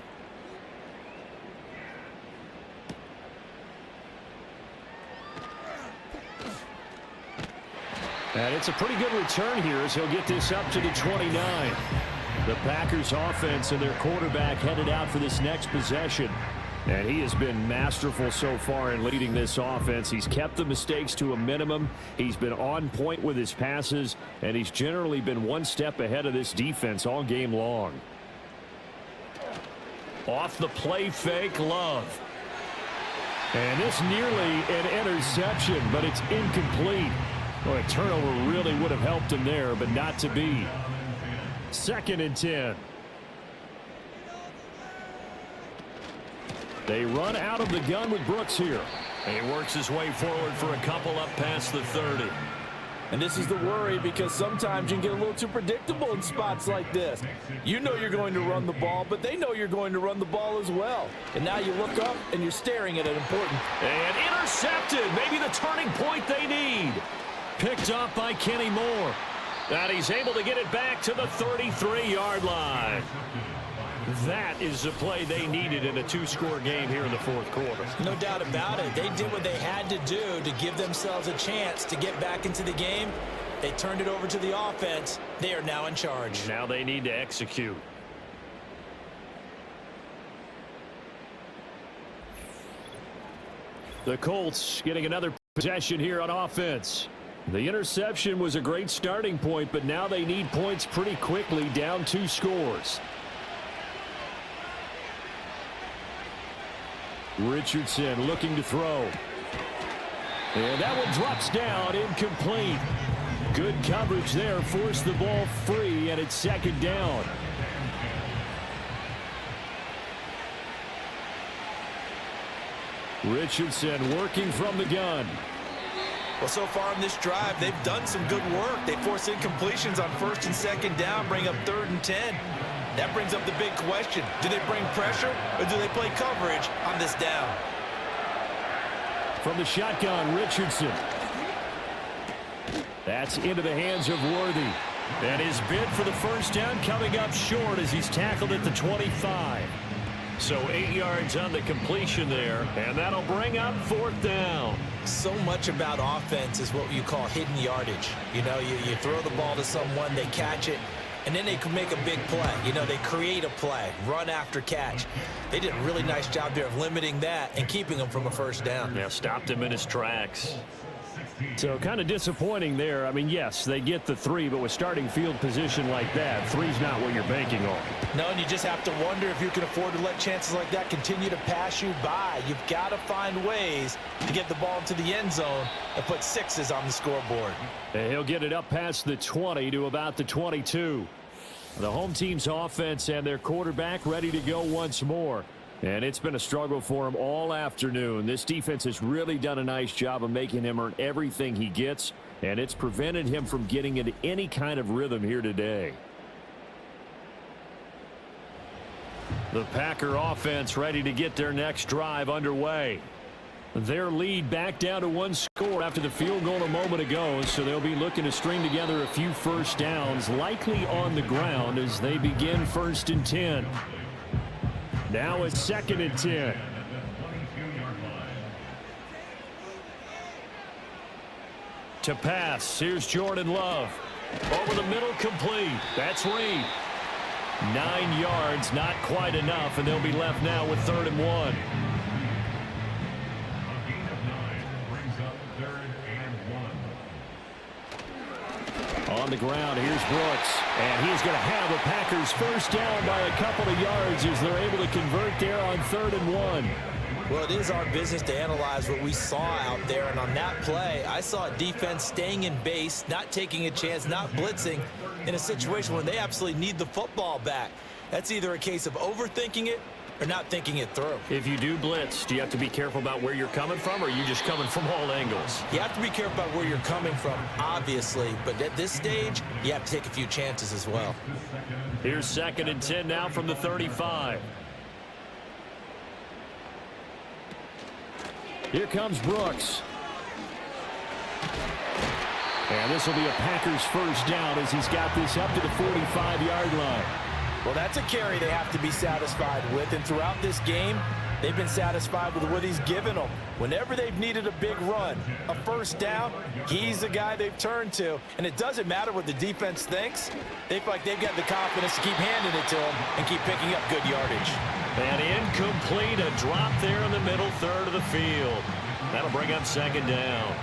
And it's a pretty good return here as he'll get this up to the 29. The Packers offense and their quarterback headed out for this next possession. And he has been masterful so far in leading this offense. He's kept the mistakes to a minimum. He's been on point with his passes, and he's generally been one step ahead of this defense all game long. Off the play fake, Love. And this nearly an interception, but it's incomplete. Well, a turnover really would have helped him there, but not to be. 2nd and 10. They run out of the gun with Brooks here. And he works his way forward for a couple up past the 30. And this is the worry, because sometimes you can get a little too predictable in spots like this. You know you're going to run the ball, but they know you're going to run the ball as well. And now you look up and you're staring at an important. And intercepted. Maybe the turning point they need. Picked up by Kenny Moore. And he's able to get it back to the 33-yard line. That is the play they needed in a 2-score game here in the 4th quarter. No doubt about it. They did what they had to do to give themselves a chance to get back into the game. They turned it over to the offense. They are now in charge. Now they need to execute. The Colts getting another possession here on offense. The interception was a great starting point, but now they need points pretty quickly, down 2 scores. Richardson looking to throw. And that one drops down, incomplete. Good coverage there, forced the ball free, and it's 2nd down. Richardson working from the gun. Well, so far in this drive, they've done some good work. They force incompletions on 1st and 2nd down, bring up 3rd and 10. That brings up the big question. Do they bring pressure or do they play coverage on this down? From the shotgun, Richardson. That's into the hands of Worthy. And his bid for the 1st down coming up short as he's tackled at the 25. So 8 yards on the completion there, and that'll bring up 4th down. So much about offense is what you call hidden yardage. You know, you throw the ball to someone, they catch it, and then they can make a big play. You know, they create a play, run after catch. They did a really nice job there of limiting that and keeping him from a 1st down. Yeah, stopped him in his tracks. So kind of disappointing there. I mean, yes, they get the 3, but with starting field position like that, 3's not what you're banking on. No, and you just have to wonder if you can afford to let chances like that continue to pass you by. You've got to find ways to get the ball into the end zone and put 6s on the scoreboard. And he'll get it up past the 20 to about the 22. The home team's offense and their quarterback ready to go once more. And it's been a struggle for him all afternoon. This defense has really done a nice job of making him earn everything he gets, and it's prevented him from getting into any kind of rhythm here today. The Packer offense ready to get their next drive underway. Their lead back down to 1 score after the field goal a moment ago, so they'll be looking to string together a few 1st downs, likely on the ground as they begin 1st and 10. Now it's 2nd and 10. To pass, here's Jordan Love. Over the middle, complete. That's Reed. 9 yards, not quite enough, and they'll be left now with 3rd and 1. On the ground, here's Brooks. And he's going to have the Packers 1st down by a couple of yards as they're able to convert there on 3rd and 1. Well, it is our business to analyze what we saw out there. And on that play, I saw a defense staying in base, not taking a chance, not blitzing in a situation where they absolutely need the football back. That's either a case of overthinking it or not thinking it through. If you do blitz, do you have to be careful about where you're coming from, or are you just coming from all angles? You have to be careful about where you're coming from, obviously, but at this stage, you have to take a few chances as well. Here's 2nd and 10 now from the 35. Here comes Brooks. And this will be a Packers 1st down as he's got this up to the 45-yard line. Well, that's a carry they have to be satisfied with. And throughout this game, They've been satisfied with what he's given them. Whenever they've needed a big run, a first down, he's the guy they've turned to. And it doesn't matter what the defense thinks. They feel like they've got the confidence to keep handing it to him and keep picking up good yardage. And incomplete, a drop there in the middle third of the field. That'll bring up second down.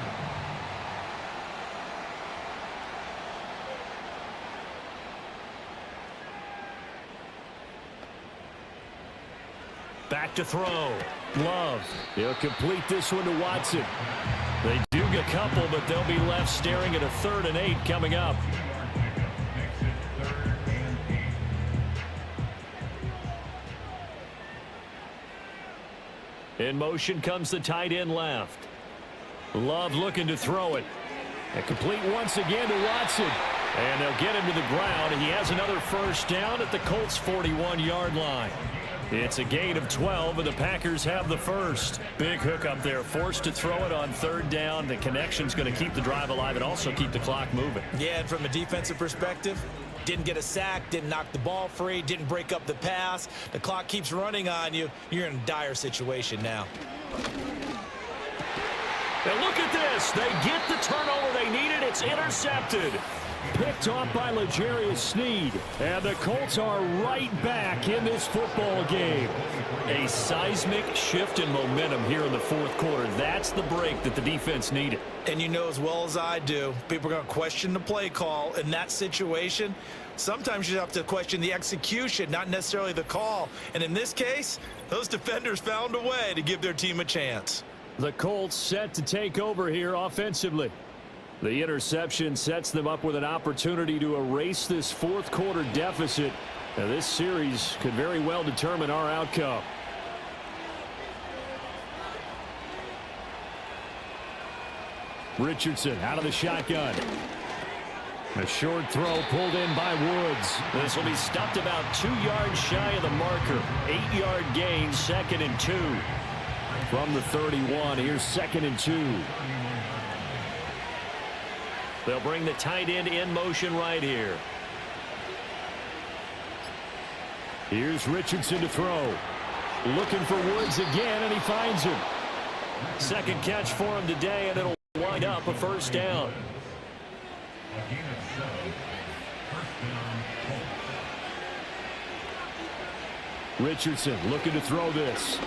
Back to throw. Love. He'll complete this one to Watson. They do get a couple, but they'll be left staring at a 3rd and 8 coming up. In motion comes the tight end left. Love looking to throw it. And complete once again to Watson. And they'll get him to the ground. He has another first down at the Colts' 41-yard line. It's a gain of 12, and the Packers have the first. Big hook up there, forced to throw it on 3rd down. The connection's going to keep the drive alive and also keep the clock moving. Yeah, and from a defensive perspective, didn't get a sack, didn't knock the ball free, didn't break up the pass. The clock keeps running on you. You're in a dire situation now. And look at this. They get the turnover they needed. It's intercepted. Picked off by L'Jarius Sneed. And the Colts are right back in this football game. A seismic shift in momentum here in the 4th quarter. That's the break that the defense needed. And you know as well as I do, people are going to question the play call in that situation. Sometimes you have to question the execution, not necessarily the call. And in this case, those defenders found a way to give their team a chance. The Colts set to take over here offensively. The interception sets them up with an opportunity to erase this 4th quarter deficit. Now, this series could very well determine our outcome. Richardson out of the shotgun. A short throw pulled in by Woods. This will be stuffed about 2 yards shy of the marker. 8-yard gain, 2nd and 2. From the 31, here's 2nd and 2. They'll bring the tight end in motion right here. Here's Richardson to throw. Looking for Woods again, and he finds him. 2nd catch for him today, and it'll wind up a first down. Richardson looking to throw this.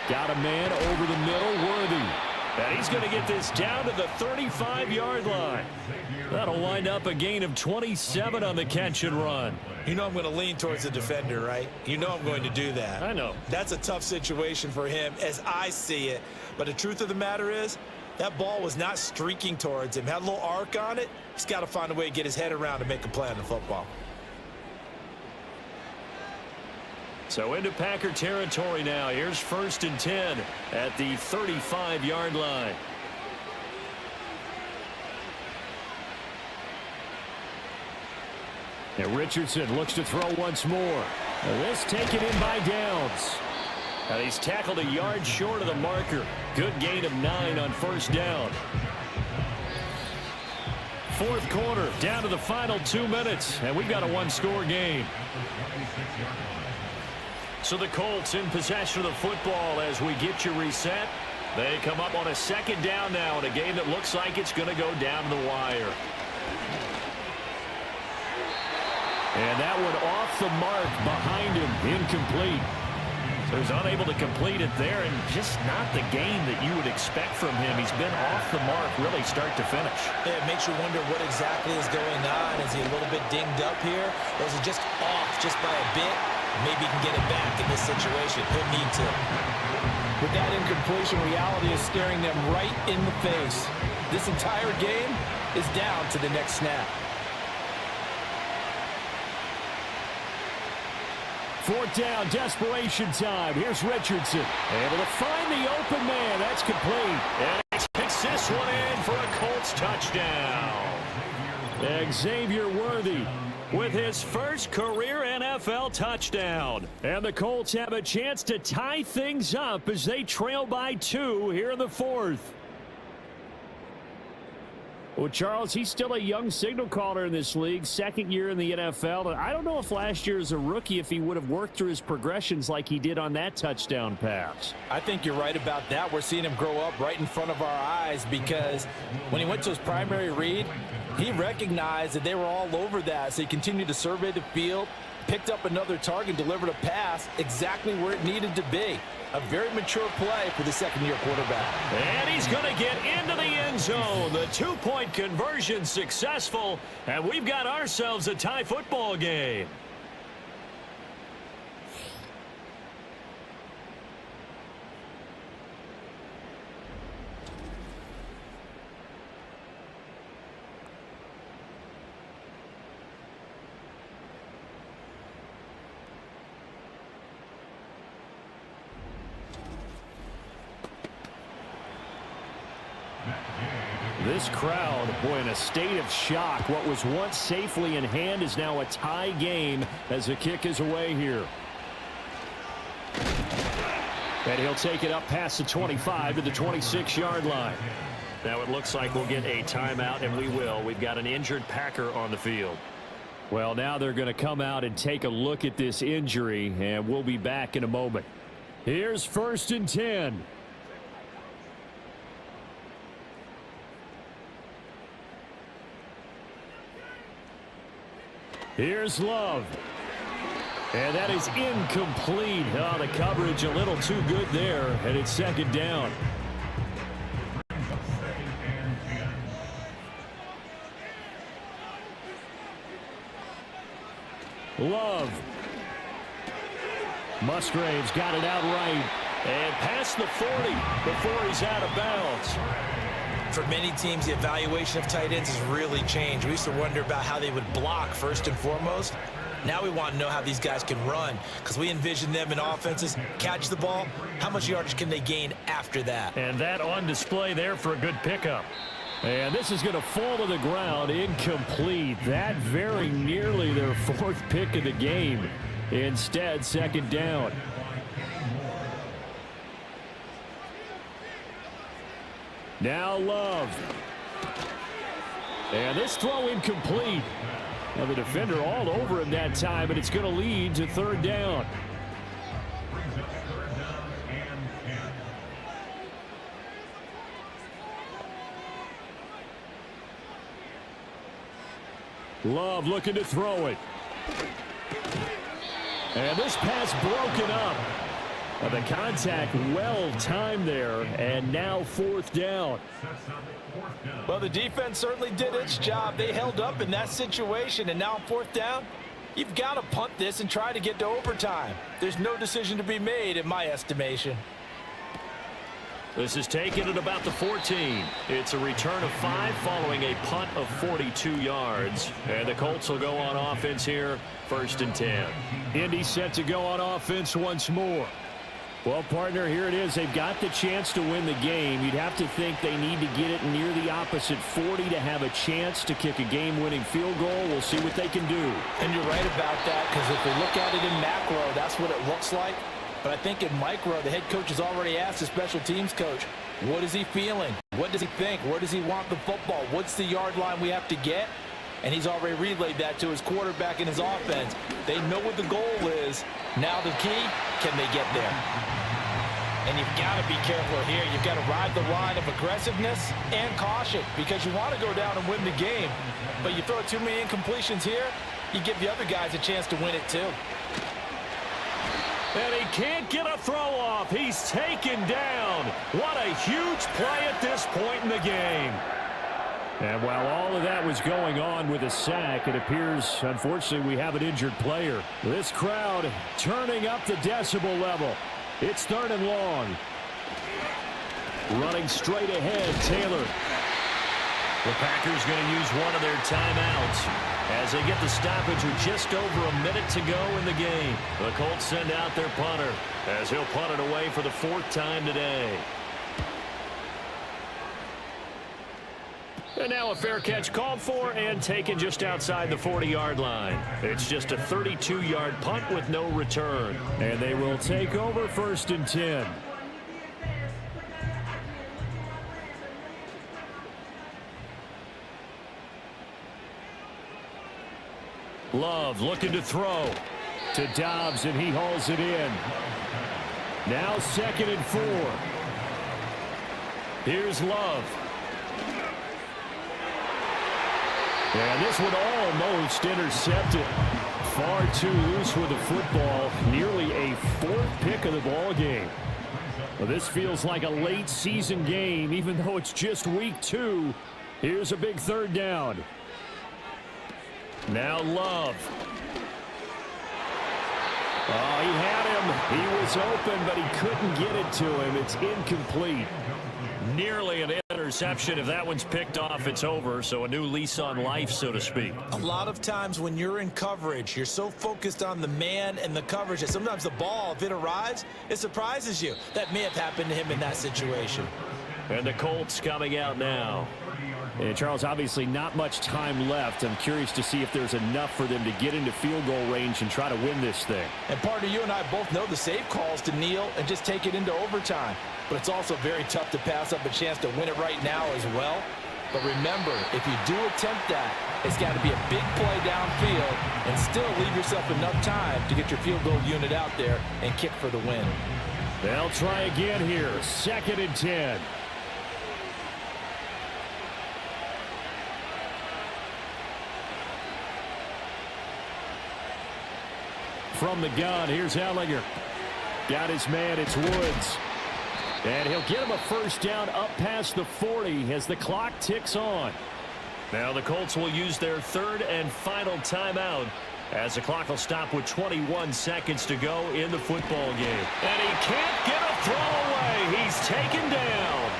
Got a man over the middle, Worthy. And he's going to get this down to the 35-yard line. That'll wind up a gain of 27 on the catch and run. You know I'm going to lean towards the defender, right? You know I'm going to do that. I know. That's a tough situation for him as I see it. But the truth of the matter is, that ball was not streaking towards him. Had a little arc on it. He's got to find a way to get his head around and make a play on the football. So into Packer territory now. Here's 1st and 10 at the 35-yard line. And Richardson looks to throw once more. And this taken in by Downs. And he's tackled a yard short of the marker. Good gain of 9 on 1st down. 4th quarter, down to the final 2 minutes. And we've got a 1-score game. So the Colts in possession of the football as we get you reset. They come up on a 2nd down now in a game that looks like it's going to go down to the wire. And that one off the mark behind him, incomplete. So he's unable to complete it there, and just not the game that you would expect from him. He's been off the mark really start to finish. Yeah, it makes you wonder what exactly is going on. Is he a little bit dinged up here, or is he just off just by a bit? Maybe he can get it back in this situation. He'll need to. With that incompletion, reality is staring them right in the face. This entire game is down to the next snap. 4th down, desperation time. Here's Richardson. Able to find the open man. That's complete. And he takes this one in for a Colts touchdown. Xavier Worthy with his first career NFL touchdown. And the Colts have a chance to tie things up as they trail by 2 here in the 4th. Well, Charles, he's still a young signal caller in this league, second year in the NFL. I don't know if last year as a rookie if he would have worked through his progressions like he did on that touchdown pass. I think you're right about that. We're seeing him grow up right in front of our eyes because when he went to his primary read, he recognized that they were all over that, so he continued to survey the field, picked up another target, delivered a pass exactly where it needed to be. A very mature play for the second-year quarterback. And he's going to get into the end zone. The two-point conversion successful, and we've got ourselves a tie football game. This crowd, boy, in a state of shock. What was once safely in hand is now a tie game as the kick is away here. And he'll take it up past the 25 to the 26-yard line. Now it looks like we'll get a timeout, and we will. We've got an injured Packer on the field. Well, now they're going to come out and take a look at this injury, and we'll be back in a moment. Here's 1st and 10. Here's Love. And that is incomplete. Oh, the coverage a little too good there, and it's 2nd down. Love. Musgrave's got it out right. And past the 40 before he's out of bounds. For many teams, the evaluation of tight ends has really changed. We used to wonder about how they would block first and foremost. Now we want to know how these guys can run because we envision them in offenses, catch the ball. How much yardage can they gain after that? And that on display there for a good pickup. And this is going to fall to the ground, incomplete. That very nearly their 4th pick of the game. Instead, 2nd down. Now Love. And this throw incomplete. Now the defender all over him that time, but it's going to lead to 3rd down. Love looking to throw it. And this pass broken up. The contact well timed there, and now 4th down. Well, the defense certainly did its job. They held up in that situation, and now 4th down, you've got to punt this and try to get to overtime. There's no decision to be made in my estimation. This is taken at about the 14. It's a return of 5 following a punt of 42 yards. And the Colts will go on offense here, 1st and 10. Indy set to go on offense once more. Well, partner, here it is. They've got the chance to win the game. You'd have to think they need to get it near the opposite 40 to have a chance to kick a game-winning field goal. We'll see what they can do. And you're right about that, because if we look at it in macro, that's what it looks like. But I think in micro, the head coach has already asked the special teams coach, what is he feeling? What does he think? Where does he want the football? What's the yard line we have to get? And he's already relayed that to his quarterback and his offense. They know what the goal is. Now the key, can they get there? And you've got to be careful here. You've got to ride the line of aggressiveness and caution because you want to go down and win the game. But you throw too many incompletions here, you give the other guys a chance to win it too. And he can't get a throw off. He's taken down. What a huge play at this point in the game. And while all of that was going on with a sack, it appears, unfortunately, we have an injured player. This crowd turning up the decibel level. It's 3rd and long. Running straight ahead, Taylor. The Packers going to use one of their timeouts as they get the stoppage with just over a minute to go in the game. The Colts send out their punter as he'll punt it away for the 4th time today. And now a fair catch called for and taken just outside the 40-yard line. It's just a 32-yard punt with no return. And they will take over 1st and 10. Love looking to throw to Dobbs, and he hauls it in. Now 2nd and 4. Here's Love. And this one almost intercepted. Far too loose with the football. Nearly a 4th pick of the ball game. Well, this feels like a late season game, even though it's just week 2. Here's a big 3rd down. Now Love. Oh, he had him. He was open, but he couldn't get it to him. It's incomplete. Nearly an interception. If that one's picked off, it's over. So a new lease on life, so to speak. A lot of times when you're in coverage, you're so focused on the man and the coverage that sometimes the ball, if it arrives, it surprises you. That may have happened to him in that situation. And the Colts coming out now. And Charles, obviously not much time left. I'm curious to see if there's enough for them to get into field goal range and try to win this thing. And partner, you and I both know the safe calls to kneel and just take it into overtime. But it's also very tough to pass up a chance to win it right now as well. But remember, if you do attempt that, it's got to be a big play downfield and still leave yourself enough time to get your field goal unit out there and kick for the win. They'll try again here. 2nd and 10. From the gun, here's Ellinger. Got his man, it's Woods. And he'll get him a 1st down up past the 40 as the clock ticks on. Now the Colts will use their 3rd and final timeout as the clock will stop with 21 seconds to go in the football game. And he can't get a throw away. He's taken down.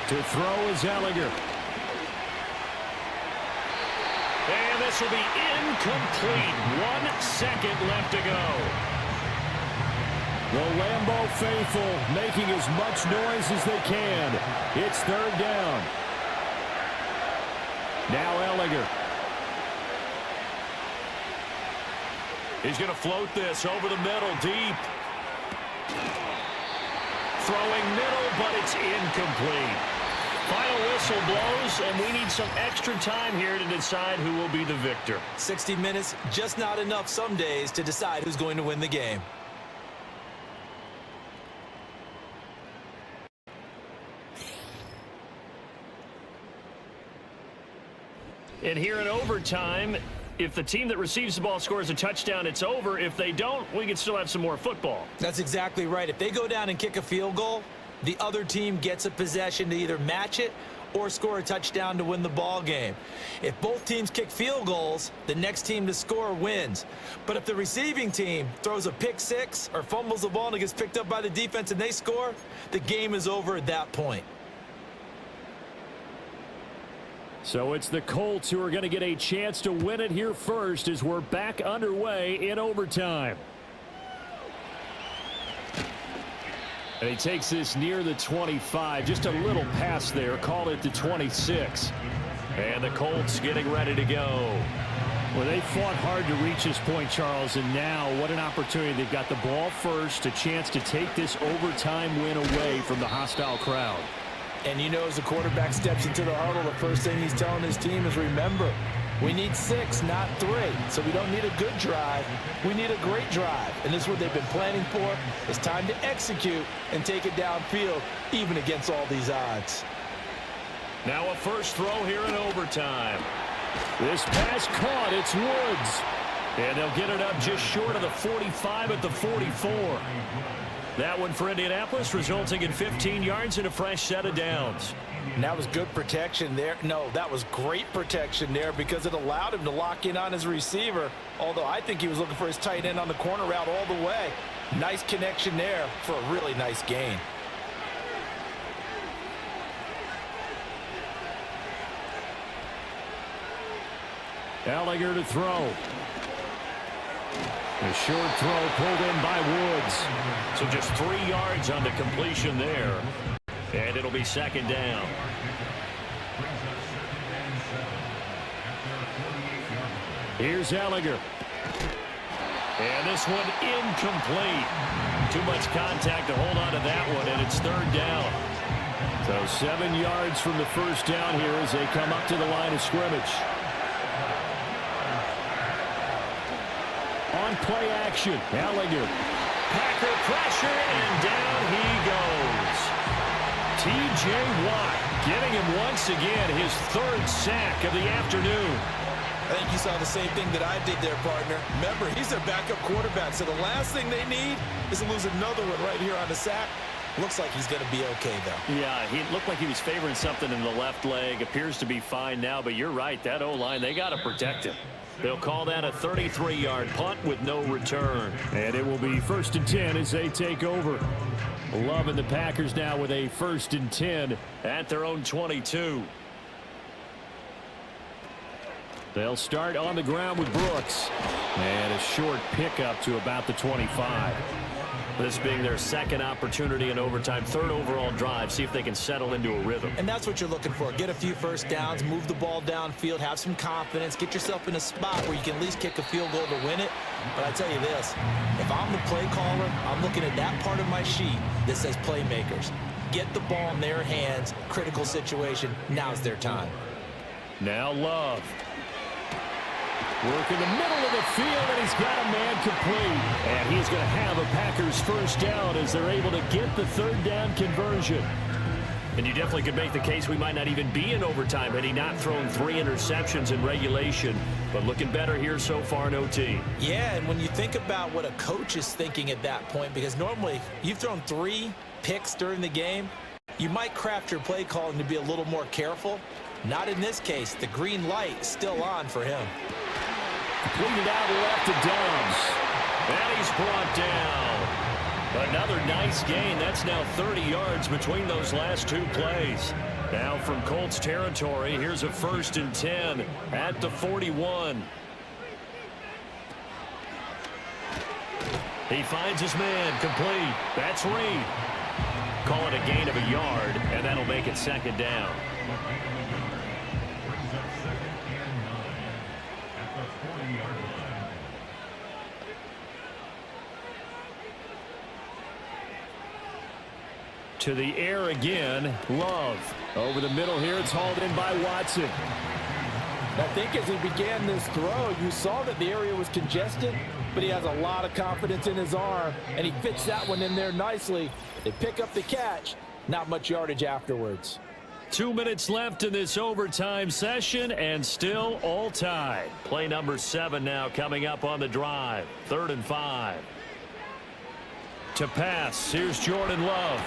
To throw is Ellinger. And this will be incomplete. 1 second left to go. The Lambeau faithful making as much noise as they can. It's 3rd down. Now Ellinger. He's going to float this over the middle, deep. Throwing middle, but it's incomplete. Final whistle blows, and we need some extra time here to decide who will be the victor. 60 minutes, just not enough some days to decide who's going to win the game. And here in overtime, if the team that receives the ball scores a touchdown, it's over. If they don't, we can still have some more football. That's exactly right. If they go down and kick a field goal, the other team gets a possession to either match it or score a touchdown to win the ball game. If both teams kick field goals, the next team to score wins. But if the receiving team throws a pick 6 or fumbles the ball and it gets picked up by the defense and they score, the game is over at that point. So it's the Colts who are going to get a chance to win it here first as we're back underway in overtime. And he takes this near the 25. Just a little pass there. Called it the 26. And the Colts getting ready to go. Well, they fought hard to reach this point, Charles, and now what an opportunity. They've got the ball first, a chance to take this overtime win away from the hostile crowd. And you know, as the quarterback steps into the huddle, the first thing he's telling his team is, remember, we need 6, not 3. So we don't need a good drive. We need a great drive. And this is what they've been planning for. It's time to execute and take it downfield, even against all these odds. Now a first throw here in overtime. This pass caught. It's Woods. And they'll get it up just short of the 45 at the 44. That one for Indianapolis, resulting in 15 yards and a fresh set of downs. And that was good protection there. No, that was great protection there because it allowed him to lock in on his receiver, although I think he was looking for his tight end on the corner route all the way. Nice connection there for a really nice gain. Ellinger to throw. A short throw pulled in by Woods. So just 3 yards on the completion there. And it'll be 2nd down. Here's Ellinger. And this one incomplete. Too much contact to hold on to that one, and it's 3rd down. So 7 yards from the first down here as they come up to the line of scrimmage. play action. Ellinger. Packer pressure, and down he goes. T.J. Watt getting him once again his third sack of the afternoon. I think you saw the same thing that I did there, partner. Remember, he's their backup quarterback, so the last thing they need is to lose another one right here on the sack. Looks like he's going to be okay, though. Yeah, he looked like he was favoring something in the left leg. Appears to be fine now, but you're right. That O-line, they got to protect him. They'll call that a 33-yard punt with no return. And it will be 1st and 10 as they take over. Love and the Packers now with a 1st and 10 at their own 22. They'll start on the ground with Brooks. And a short pickup to about the 25. This being their second opportunity in overtime, third overall drive. See if they can settle into a rhythm. And that's what you're looking for. Get a few first downs, move the ball downfield, have some confidence, get yourself in a spot where you can at least kick a field goal to win it. But I tell you this, if I'm the play caller, I'm looking at that part of my sheet that says playmakers. Get the ball in their hands, critical situation, now's their time. Now Love. Work in the middle of the field, and he's got a man complete. And he's going to have a Packers first down as they're able to get the third down conversion. And you definitely could make the case we might not even be in overtime had he not thrown 3 interceptions in regulation. But looking better here so far in OT. Yeah, and when you think about what a coach is thinking at that point, because normally you've thrown 3 picks during the game, you might craft your play calling to be a little more careful. Not in this case. The green light is still on for him. Completed out left to Dobbs. And he's brought down. Another nice gain. That's now 30 yards between those last 2 plays. Now from Colts territory, here's a 1st and 10 at the 41. He finds his man complete. That's Reed. Call it a gain of a yard, and that'll make it 2nd down. To the air again, Love. Over the middle here, it's hauled in by Watson. I think as he began this throw, you saw that the area was congested, but he has a lot of confidence in his arm, and he fits that one in there nicely. They pick up the catch, not much yardage afterwards. 2 minutes left in this overtime session, and still all tied. Play number 7 now coming up on the drive. 3rd and 5. To pass, here's Jordan Love.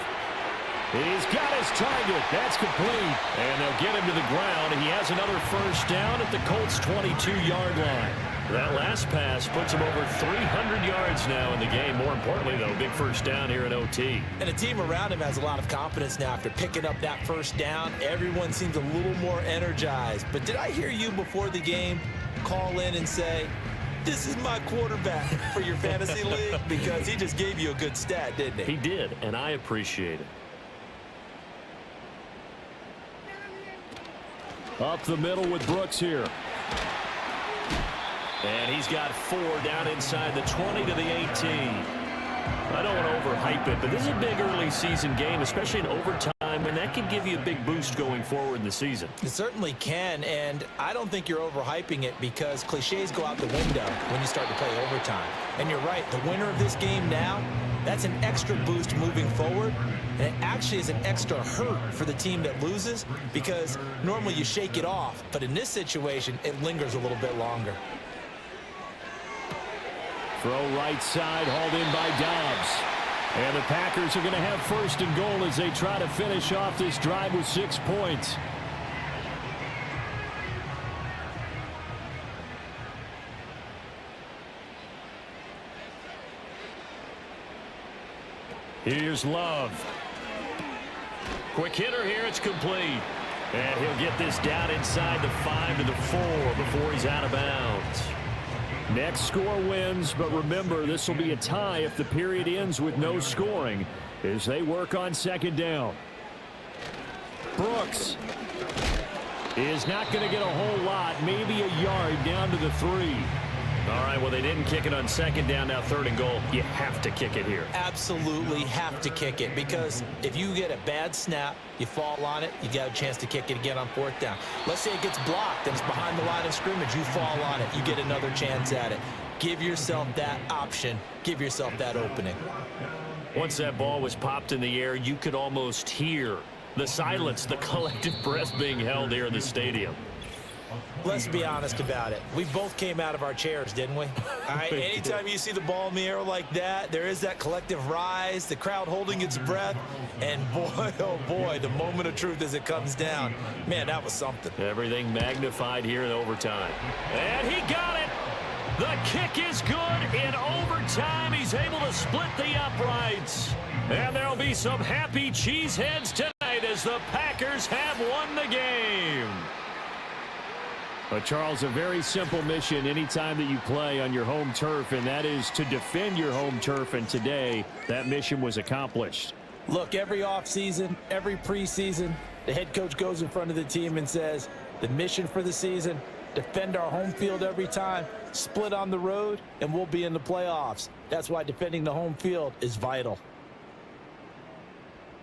He's got his target. That's complete. And they'll get him to the ground. He has another first down at the Colts' 22-yard line. That last pass puts him over 300 yards now in the game. More importantly, though, big first down here in OT. And the team around him has a lot of confidence now after picking up that first down. Everyone seems a little more energized. But did I hear you before the game call in and say, this is my quarterback for your fantasy league? Because he just gave you a good stat, didn't he? He did, and I appreciate it. Up the middle with Brooks here. And he's got 4 down inside the 20 to the 18. I don't want to overhype it, but this is a big early season game, especially in overtime, and that can give you a big boost going forward in the season. It certainly can, and I don't think you're overhyping it because cliches go out the window when you start to play overtime. And you're right, the winner of this game now, that's an extra boost moving forward, and it actually is an extra hurt for the team that loses because normally you shake it off, but in this situation, it lingers a little bit longer. Throw right side, hauled in by Dobbs. And the Packers are going to have 1st and goal as they try to finish off this drive with 6 points. Here's Love. Quick hitter here, it's complete. And he'll get this down inside the 5 to the 4 before he's out of bounds. Next score wins, but remember, this will be a tie if the period ends with no scoring as they work on 2nd down. Brooks is not going to get a whole lot, maybe a yard down to the 3. All right, well, they didn't kick it on 2nd down, now 3rd and goal. You have to kick it here. Absolutely have to kick it because if you get a bad snap, you fall on it, you got a chance to kick it again on 4th down. Let's say it gets blocked and it's behind the line of scrimmage. You fall on it. You get another chance at it. Give yourself that option. Give yourself that opening. Once that ball was popped in the air, you could almost hear the silence, the collective breath being held here in the stadium. Let's be honest about it. We both came out of our chairs, didn't we? All right, anytime you see the ball in the air like that, there is that collective rise, the crowd holding its breath, and boy, oh boy, the moment of truth as it comes down. Man, that was something. Everything magnified here in overtime. And he got it! The kick is good in overtime. He's able to split the uprights. And there'll be some happy cheeseheads tonight as the Packers have won the game. But, Charles, a very simple mission anytime that you play on your home turf, and that is to defend your home turf. And today, that mission was accomplished. Look, every offseason, every preseason, the head coach goes in front of the team and says, the mission for the season, defend our home field every time, split on the road, and we'll be in the playoffs. That's why defending the home field is vital.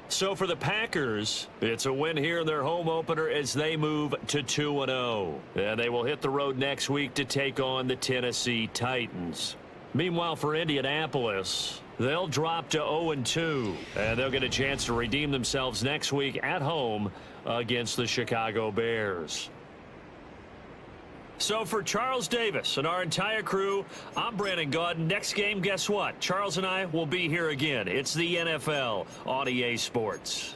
So for the Packers, it's a win here in their home opener as they move to 2-0. And they will hit the road next week to take on the Tennessee Titans. Meanwhile, for Indianapolis, they'll drop to 0-2. And they'll get a chance to redeem themselves next week at home against the Chicago Bears. So for Charles Davis and our entire crew, I'm Brandon Gaudin. Next game, guess what? Charles and I will be here again. It's the NFL on EA Sports.